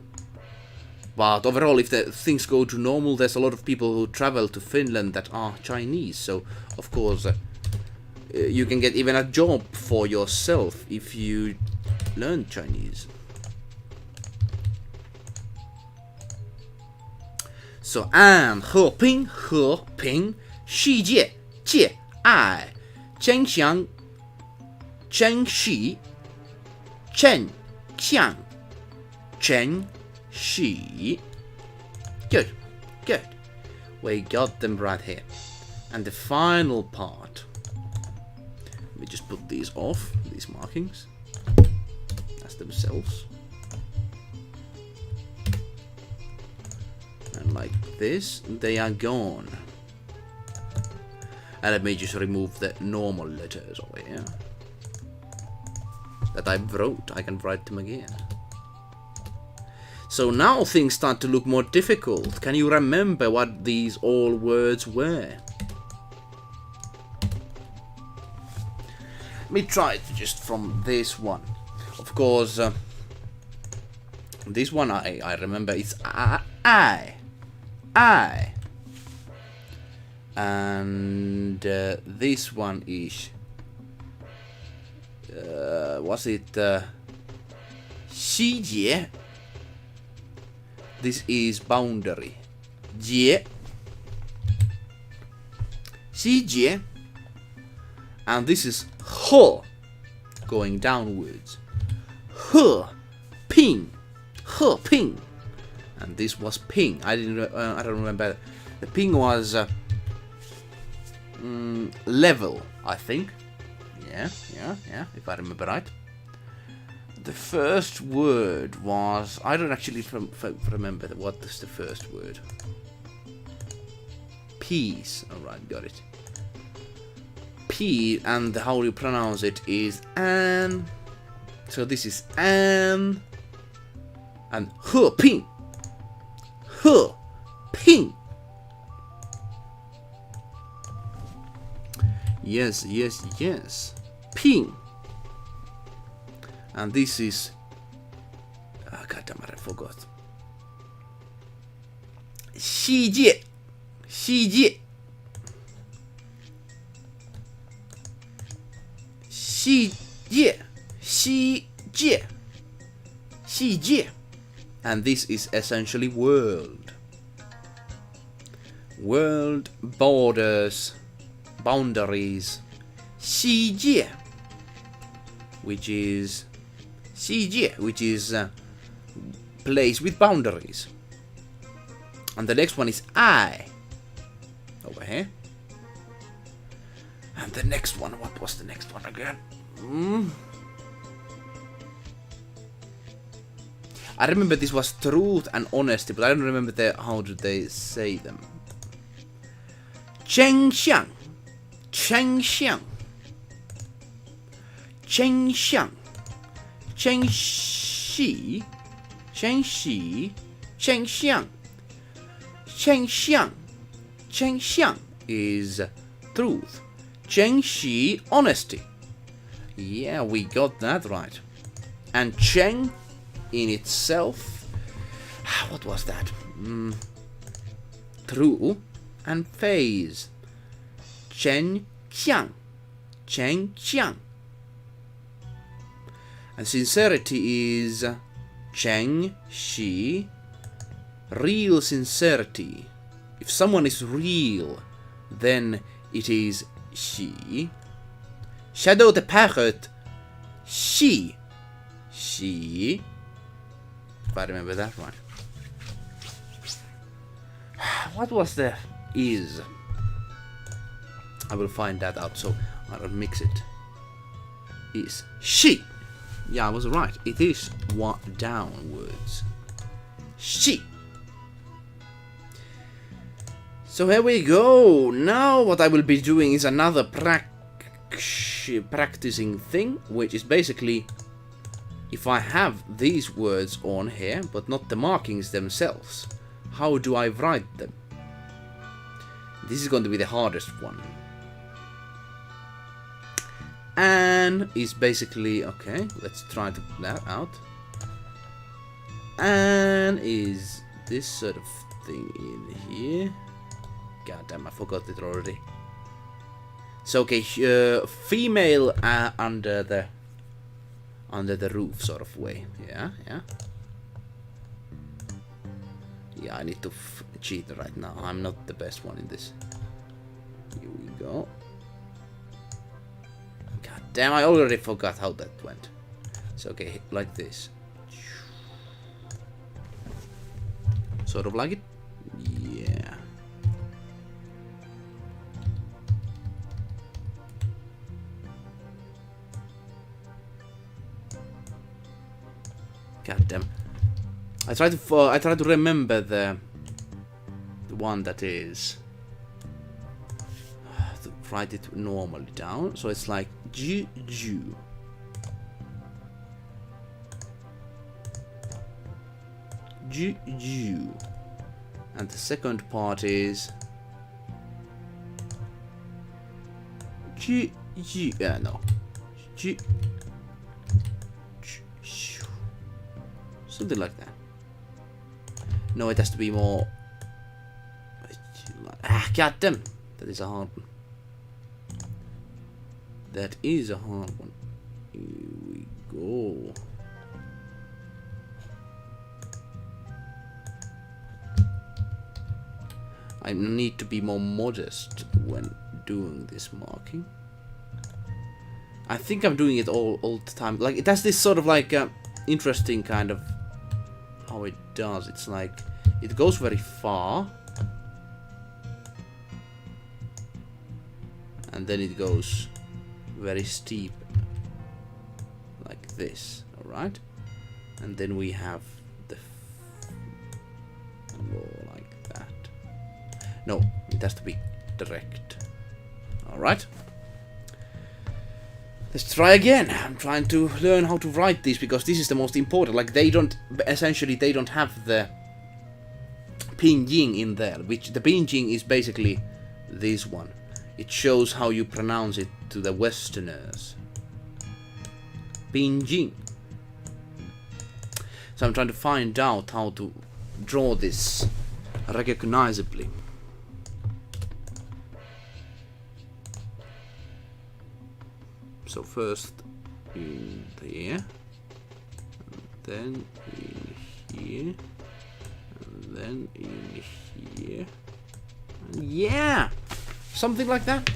But overall, if the things go to normal, there's a lot of people who travel to Finland that are Chinese. So, of course, you can get even a job for yourself if you learn Chinese. So, an, he ping, shi jie, jie, ai, chen xiang, chen shi, chen xiang, Cheng, Shi. Good, good. We got them right here. And the final part. Let me just put these off, these markings, as themselves. And like this, they are gone. And let me just remove the normal letters over here. That I wrote, I can write them again. So now things start to look more difficult. Can you remember what these all words were? Let me try it just from this one. Of course, this one I remember it's I. And this one is was it Xi Jie? This is boundary. Jie. Xi Jie. And this is He, going downwards. He, Ping. He, Ping. And this was Ping. I don't remember. The Ping was level, I think. Yeah, if I remember right. The first word was... I don't actually remember what is the first word. Peace. Alright, got it. P, and how you pronounce it is an. So this is an. And he, ping. He, ping. Yes. Ping. And this is... Oh, God damn it, I forgot. Xi Jie. Xi Jie. Xi Jie. Xi Jie. Xi Jie. And this is essentially world. World, borders, boundaries. Xi Jie. Which is... Xi Jie, which is place with boundaries. And the next one is I. Over here. And the next one, what was the next one again? I remember this was truth and honesty, but I don't remember how do they say them. Cheng Xiang. Cheng Xiang. Cheng Xiang. Cheng Xi. Cheng Xi. Cheng Xiang. Cheng Xiang. Cheng Xiang is truth. Cheng Xi, honesty. Yeah, we got that right. And Cheng in itself, what was that? True and phase. Cheng Xiang. Cheng Xiang. And sincerity is Cheng Xi. Real sincerity. If someone is real, then it is Xi. Shadow the parrot. Xi. Xi. If I remember that right. What was the is? I will find that out, so I'll mix it. Is Xi. Yeah, I was right. It is what downwards. Xi. So here we go. Now what I will be doing is another practicing thing, which is basically if I have these words on here, but not the markings themselves, how do I write them? This is going to be the hardest one. And is basically, okay, let's try to put that out. And is this sort of thing in here. God damn, I forgot it already. So okay, female under the roof sort of way. Yeah. Yeah, I need to cheat right now. I'm not the best one in this. Here we go. God damn, I already forgot how that went. So okay, like this. Sort of like it. Yeah. God damn. I try to remember the one that is to write it normally down. So it's like ju. And the second part is no. Something like that. No, it has to be more. God damn! That is a hard one. That is a hard one. Here we go. I need to be more modest when doing this marking. I think I'm doing it all the time. Like, it has this sort of like interesting kind of how it does. It's like it goes very far, and then it goes very steep like this. All right, and then we have the floor like that. No, it has to be direct. All right. Let's try again. I'm trying to learn how to write these because this is the most important. Like, they don't have the pinyin in there, which the pinyin is basically this one. It shows how you pronounce it to the Westerners. Pinyin. So I'm trying to find out how to draw this recognizably. So first in there, and then in here, and then in here. And yeah! Something like that.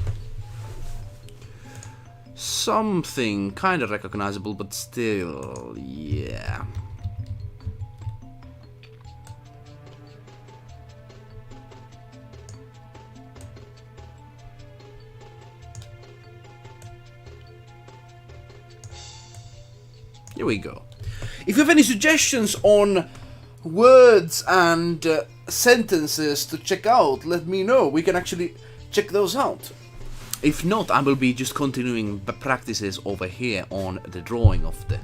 Something kind of recognizable, but still, yeah. Here we go. If you have any suggestions on words and sentences to check out, let me know. We can actually check those out. If not, I will be just continuing the practices over here on the drawing of the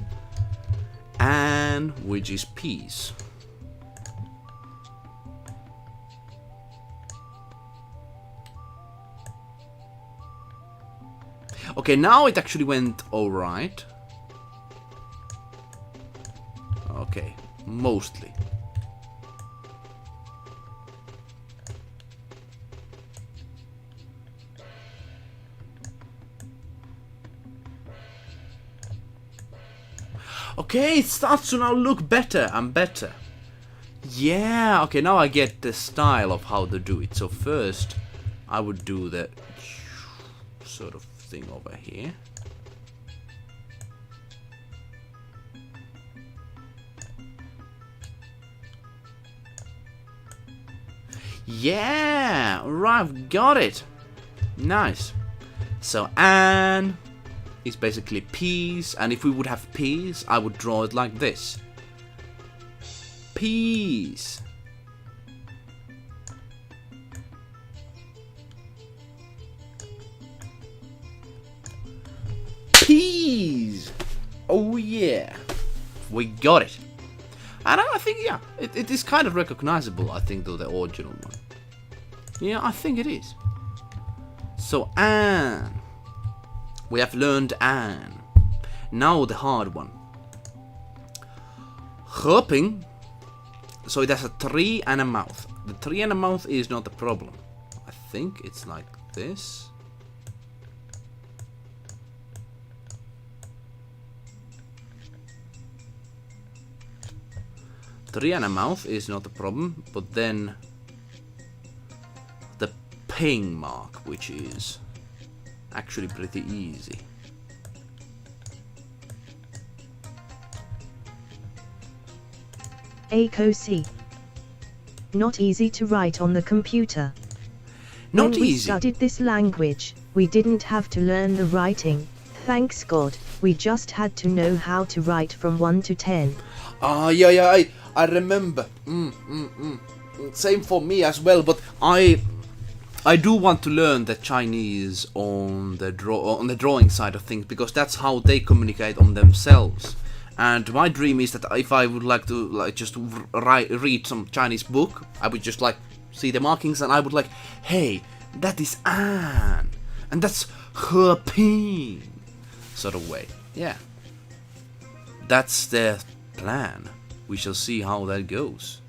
"an", which is peace. Okay, now it actually went alright. Okay, mostly. Okay, it starts to now look better and better. Yeah, okay, now I get the style of how to do it. So first, I would do the sort of thing over here. Yeah, right, I've got it. Nice. So "an" is basically peace, and if we would have peace, I would draw it like this. Peace. Peas. Oh yeah, we got it. And I think, yeah, it is kind of recognizable, I think, though, the original one. Yeah, I think it is. So, "an". We have learned "an". Now the hard one. Hopping. So it has a tree and a mouth. The tree and a mouth is not the problem. I think it's like this. Tree and a mouth is not a problem, but then the ping mark, which is actually pretty easy. Acoc. not easy to write on the computer. Not When we easy. studied this language, we didn't have to learn the writing, thanks God, we just had to know how to write from 1 to 10. Yeah, I remember. Same for me as well, but I do want to learn the Chinese on the drawing side of things, because that's how they communicate on themselves. And my dream is that if I would like to just read some Chinese book, I would just see the markings and I would hey, that is An, and that's Herping, sort of way. Yeah, that's the plan. We shall see how that goes.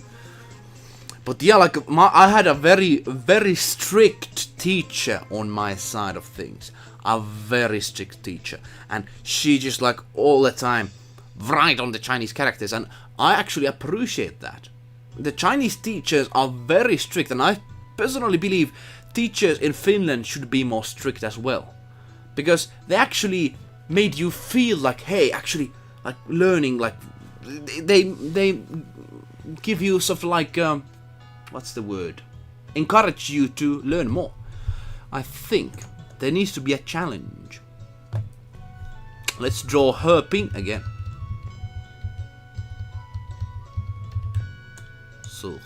But yeah, I had a very strict teacher on my side of things. A very strict teacher. And she just all the time write on the Chinese characters. And I actually appreciate that. The Chinese teachers are very strict. And I personally believe teachers in Finland should be more strict as well. Because they actually made you feel hey, actually, learning, they give you sort of what's the word? Encourage you to learn more. I think there needs to be a challenge. Let's draw Herping again. So,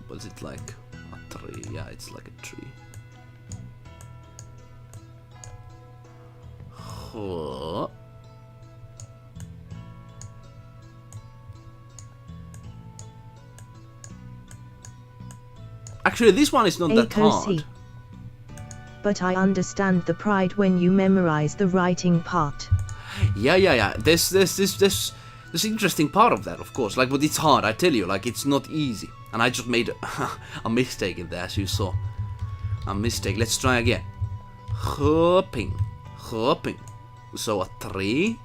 was it like a tree? Yeah, it's like a tree. Actually, this one is not that hard. But I understand the pride when you memorize the writing part. Yeah. There's this interesting part of that, of course. But it's hard, I tell you. It's not easy. And I just made a mistake in there, as you saw. A mistake. Let's try again. Herping. So a tree,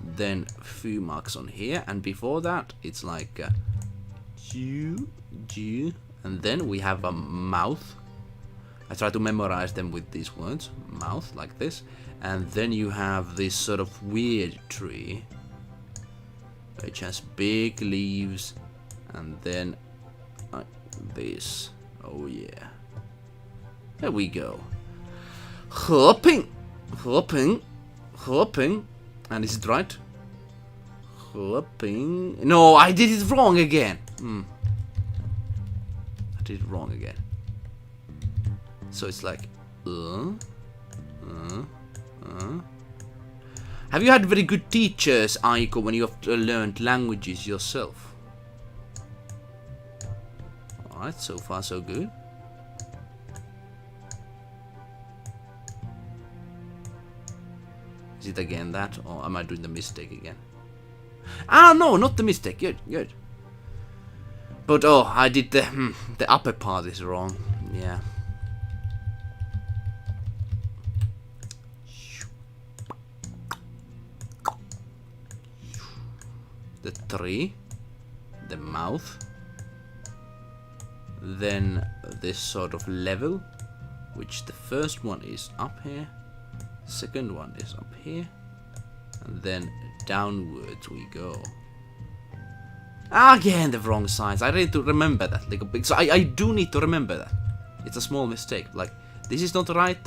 then a few marks on here, and before that it's Ju, and then we have a mouth. I try to memorize them with these words, mouth, like this, and then you have this sort of weird tree, which has big leaves, and then this. Oh yeah, there we go. Herping, and is it right? Herping. No, I did it wrong again. I did it wrong again. So it's Have you had very good teachers, Aiko, when you have learned languages yourself? Alright, so far so good. Is it again that, or am I doing the mistake again? Ah, no, not the mistake. Good. But I did the upper part is wrong. Yeah. The tree, the mouth, then this sort of level, which the first one is up here. Second one is up here, and then downwards we go. Again, the wrong size. I need to remember that. So I do need to remember that. It's a small mistake. This is not right.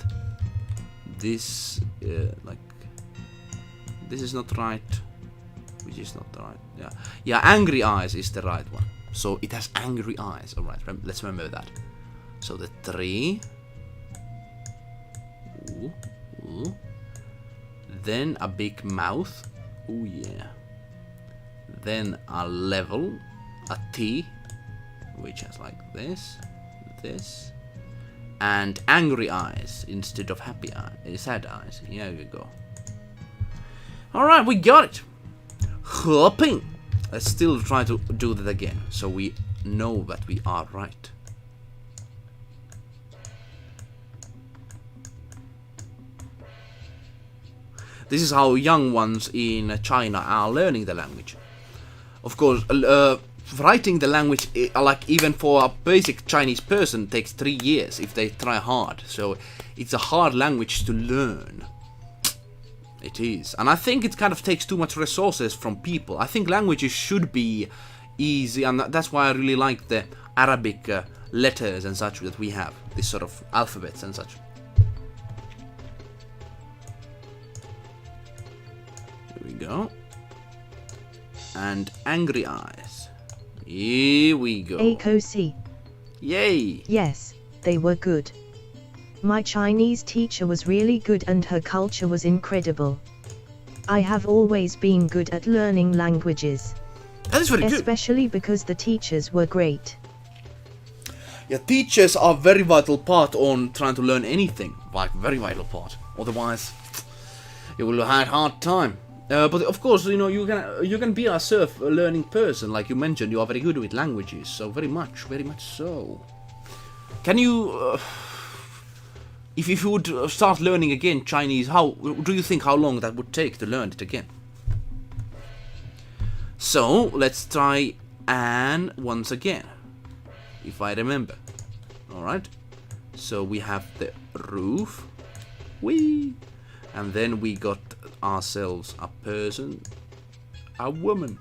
This this is not right. Which is not right. Yeah. Angry eyes is the right one. So it has angry eyes. All right. Let's remember that. So the tree. Ooh. Then a big mouth. Oh yeah. Then a level, a T, which has this, and angry eyes instead of happy eyes, sad eyes. Here we go. All right, we got it. Herping. Let's still try to do that again, so we know that we are right. This is how young ones in China are learning the language. Of course, writing the language, even for a basic Chinese person, takes 3 years if they try hard. So it's a hard language to learn. It is. And I think it kind of takes too much resources from people. I think languages should be easy, and that's why I really like the Arabic letters and such that we have. This sort of alphabets and such. Here we go. And angry eyes. Here we go. Akosi. Yay! Yes, they were good. My Chinese teacher was really good and her culture was incredible. I have always been good at learning languages. That is very good. Especially because the teachers were great. Yeah, teachers are very vital part on trying to learn anything. Like, very vital part. Otherwise, you will have a hard time. But of course, you know, you can be a self-learning person. Like you mentioned, you are very good with languages. So very much so. Can you... if you would start learning again Chinese, how do you think how long that would take to learn it again? So, let's try Anne once again, if I remember. Alright, so we have the roof, whee, and then we got ourselves a person, a woman.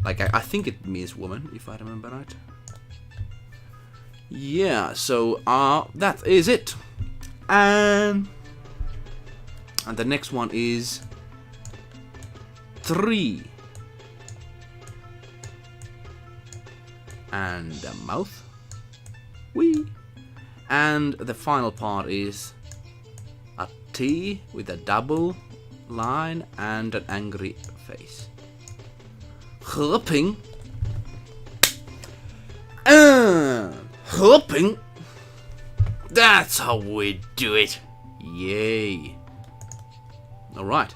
Like, I think it means woman, if I remember right. Yeah, so that is it. And the next one is 3. And a mouth. Wee. And the final part is a T with a double line and an angry face. Hopping. And hopping. That's how we do it. Yay. Alright.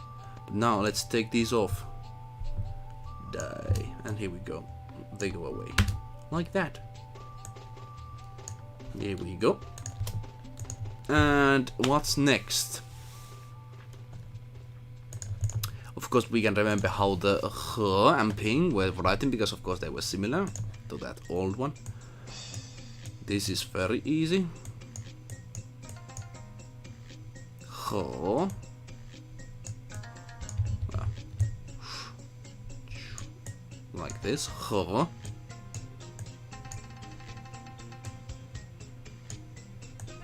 Now let's take these off. Die. And here we go. They go away. Like that. Here we go. And what's next? Of course, we can remember how the h and ping were written, because of course they were similar to that old one. This is very easy. H. Like this. H.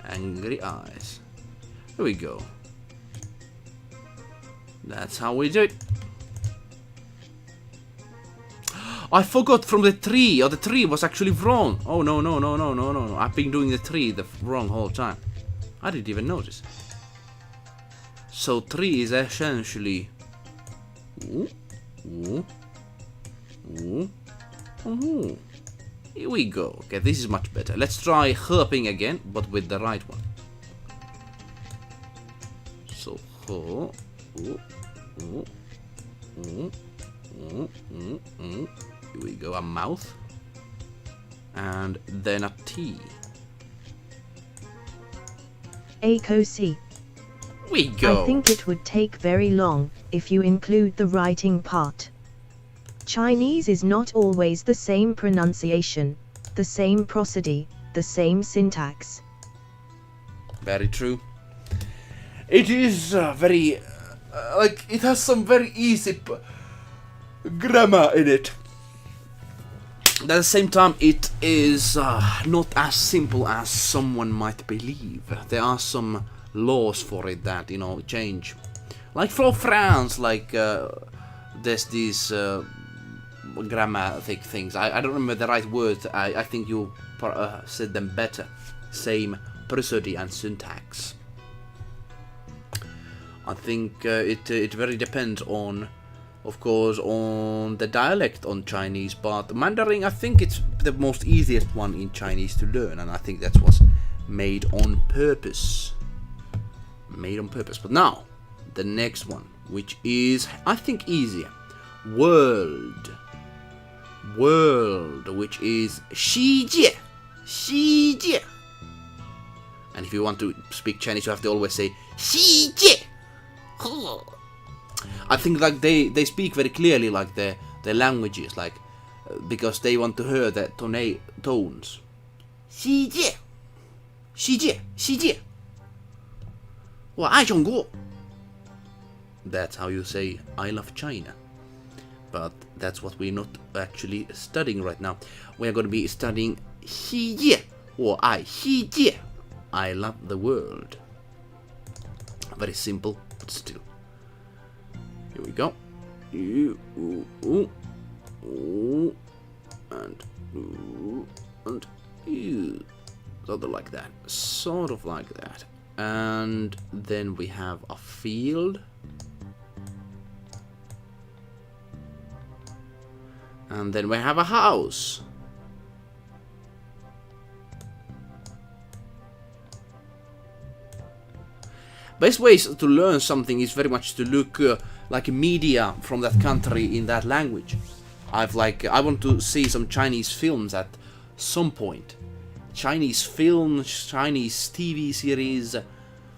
Angry eyes. Here we go. That's how we do it. I forgot from the tree. Oh, the tree was actually wrong. Oh, no. I've been doing the tree the wrong whole time. I didn't even notice. So tree is essentially... Ooh. Here we go. Okay, this is much better. Let's try herping again, but with the right one. So, here we go, a mouth. And then a T. Akosi. We go. I think it would take very long, if you include the writing part. Chinese is not always the same pronunciation, the same prosody, the same syntax. Very true. It is very... like, it has some very easy grammar in it. At the same time, it is not as simple as someone might believe. There are some laws for it that, you know, change. Like for France, like, there's these... grammatic things. I don't remember the right words. I think you said them better. Same prosody and syntax. I think it very depends on, of course, on the dialect on Chinese, but Mandarin, I think it's the most easiest one in Chinese to learn, and I think that was made on purpose. Made on purpose. But now, the next one, which is, I think, easier. World, which is 世界. And if you want to speak Chinese, you have to always say 世界. I think like they speak very clearly, like their languages, like because they want to hear the tones. 世界我爱中国. That's how you say I love China. But that's what we're not actually studying right now. We're going to be studying 世界 or I 世界. I love the world. Very simple, but still. Here we go. And sort of like that. Sort of like that. And then we have a field. And then we have a house. Best ways to learn something is very much to look like media from that country in that language. I want to see some Chinese films at some point. Chinese films, Chinese TV series.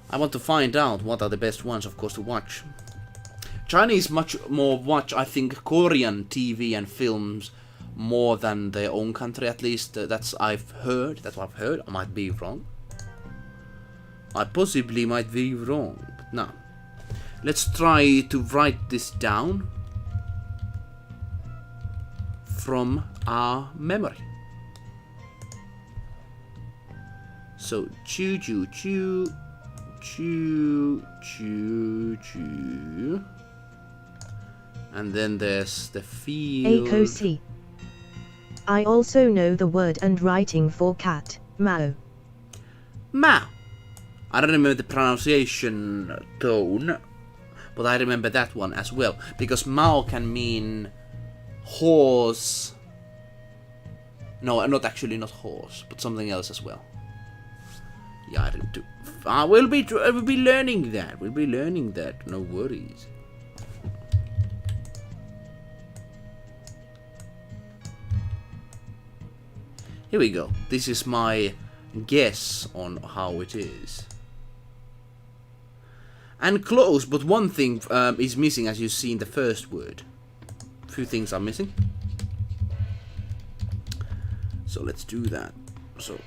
I want to find out what are the best ones, of course, to watch. Chinese much more watch, I think, Korean TV and films more than their own country, at least. That's what I've heard. I might be wrong. I possibly might be wrong, but no. Let's try to write this down from our memory. So, choo choo choo, choo choo choo. And then there's the field. Akosi. I also know the word and writing for cat, Mao. Mao. I don't remember the pronunciation tone, but I remember that one as well. Because Mao can mean horse. No, not horse, but something else as well. Yeah, I didn't do. We'll be learning that. We'll be learning that. No worries. Here we go. This is my guess on how it is. And close, but one thing is missing, as you see in the first word. A few things are missing. So let's do that. So.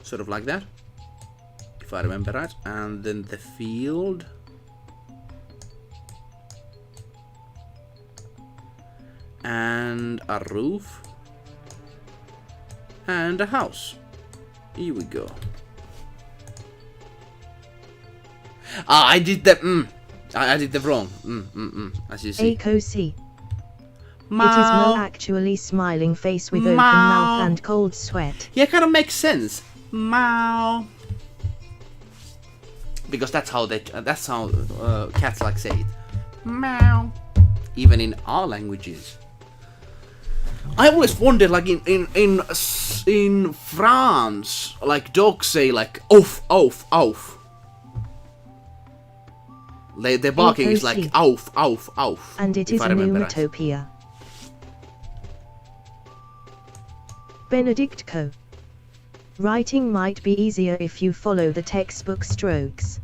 Sort of like that, if I remember right. And then the field. And a roof. And a house. Here we go. Ah, I did that. I did the wrong. As you see. Akosi. It is Mo actually smiling face with open mouth and cold sweat. Yeah, kind of makes sense. Mao. Because that's how cats like say it. Meow. Even in our languages. I always wondered, like in France, like dogs say like "oaf, oaf, oaf." Their barking is like "oaf, oaf, oaf." And it is an onomatopoeia. Benedict Co. Writing might be easier if you follow the textbook strokes.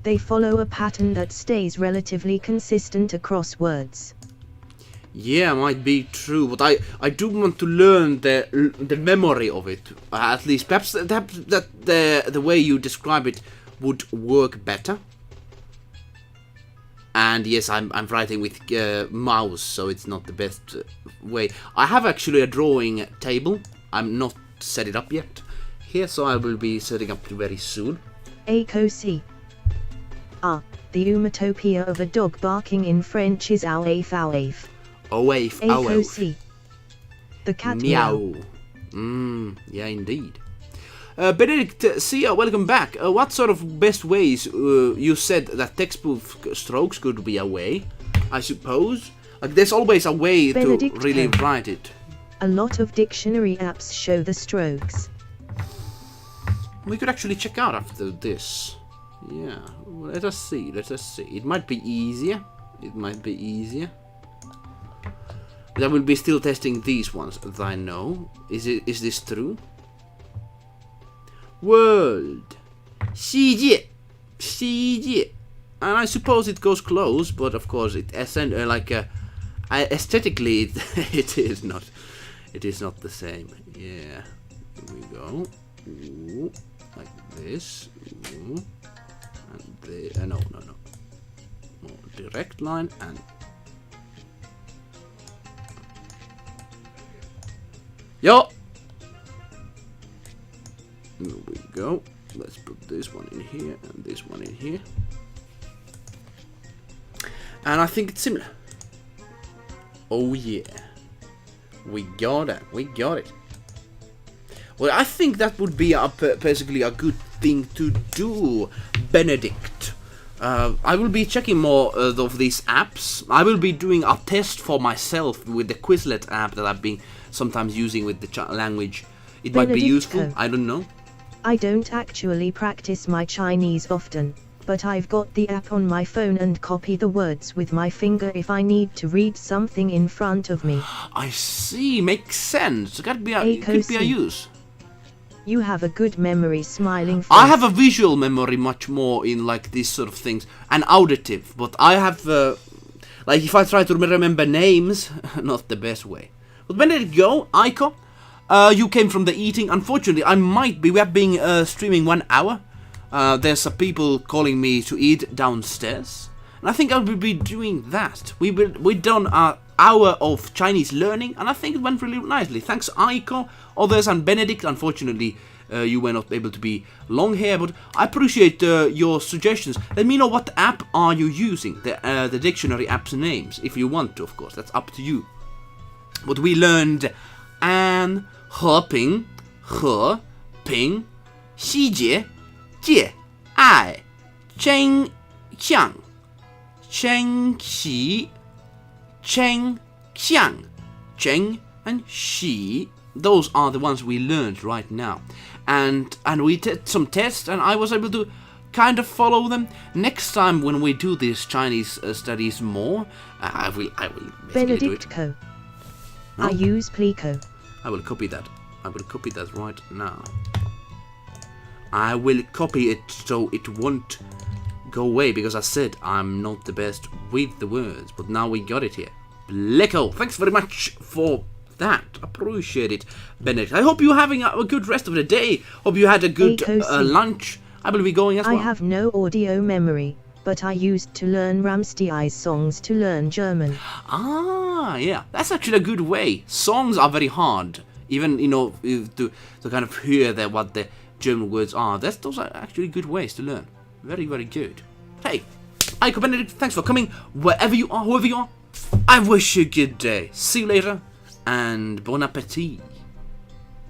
They follow a pattern that stays relatively consistent across words. Yeah, might be true, but I do want to learn the memory of it. At least, perhaps that the way you describe it would work better. And yes, I'm writing with mouse, so it's not the best way. I have actually a drawing table. I'm not set it up yet here, so I will be setting up very soon. Akosi. The onomatopoeia of a dog barking in French is oaf, oaf. Oaf, Akosi. The cat meow. Yeah, indeed. Benedict, Sia, welcome back. What sort of best ways you said that textbook strokes could be a way, I suppose? Like, there's always a way Benedict to really write it. A lot of dictionary apps show the strokes. We could actually check out after this. Yeah, let us see. It might be easier. But I will be still testing these ones that I know. Is this true? World. 世界. And I suppose it goes close, but of course it aesthetically it is not. It is not the same. Yeah. Here we go. Ooh, like this. Ooh. And the no. More direct line and yo. There we go. Let's put this one in here and this one in here. And I think it's similar. Oh yeah. We got it. We got it. Well, I think that would be basically a good thing to do, Benedict. I will be checking more of these apps. I will be doing a test for myself with the Quizlet app that I've been sometimes using with the language. It might be useful. I don't know. I don't actually practice my Chinese often, but I've got the app on my phone and copy the words with my finger if I need to read something in front of me. I see. Makes sense. It could be a use. You have a good memory, smiling face. I have a visual memory much more in like these sort of things, and auditive, but I have like if I try to remember names, not the best way. But when did it go, Aiko? You came from the eating. Unfortunately, we have been streaming 1 hour. There's some people calling me to eat downstairs, and I think I will be doing that. We've done an hour of Chinese learning, and I think it went really nicely. Thanks, Aiko, others, and Benedict. Unfortunately, you were not able to be long here, but I appreciate your suggestions. Let me know what app are you using, the dictionary app's names, if you want to, of course. That's up to you. But we learned an, he, ping, he, ping, xi jie, jie, ai, chen, qiang, chen, xi, chen, qiang, chen, and xi. Those are the ones we learned right now. And we did some tests, and I was able to kind of follow them. Next time when we do these Chinese studies more, I will Benedict Co. No? I use Plico. I will copy that. I will copy that right now. I will copy it so it won't go away, because I said I'm not the best with the words, but now we got it here. Plico, thanks very much for that. Appreciate it, Benedict. I hope you're having a good rest of the day. Hope you had a good lunch. I will be going as well. I have no audio memory, but I used to learn Rammstein's songs to learn German. Ah, yeah. That's actually a good way. Songs are very hard. Even, to kind of hear what the German words are. Those are actually good ways to learn. Very, very good. Hey, Aiko, Benedict, thanks for coming. Wherever you are, whoever you are, I wish you a good day. See you later, and bon appetit.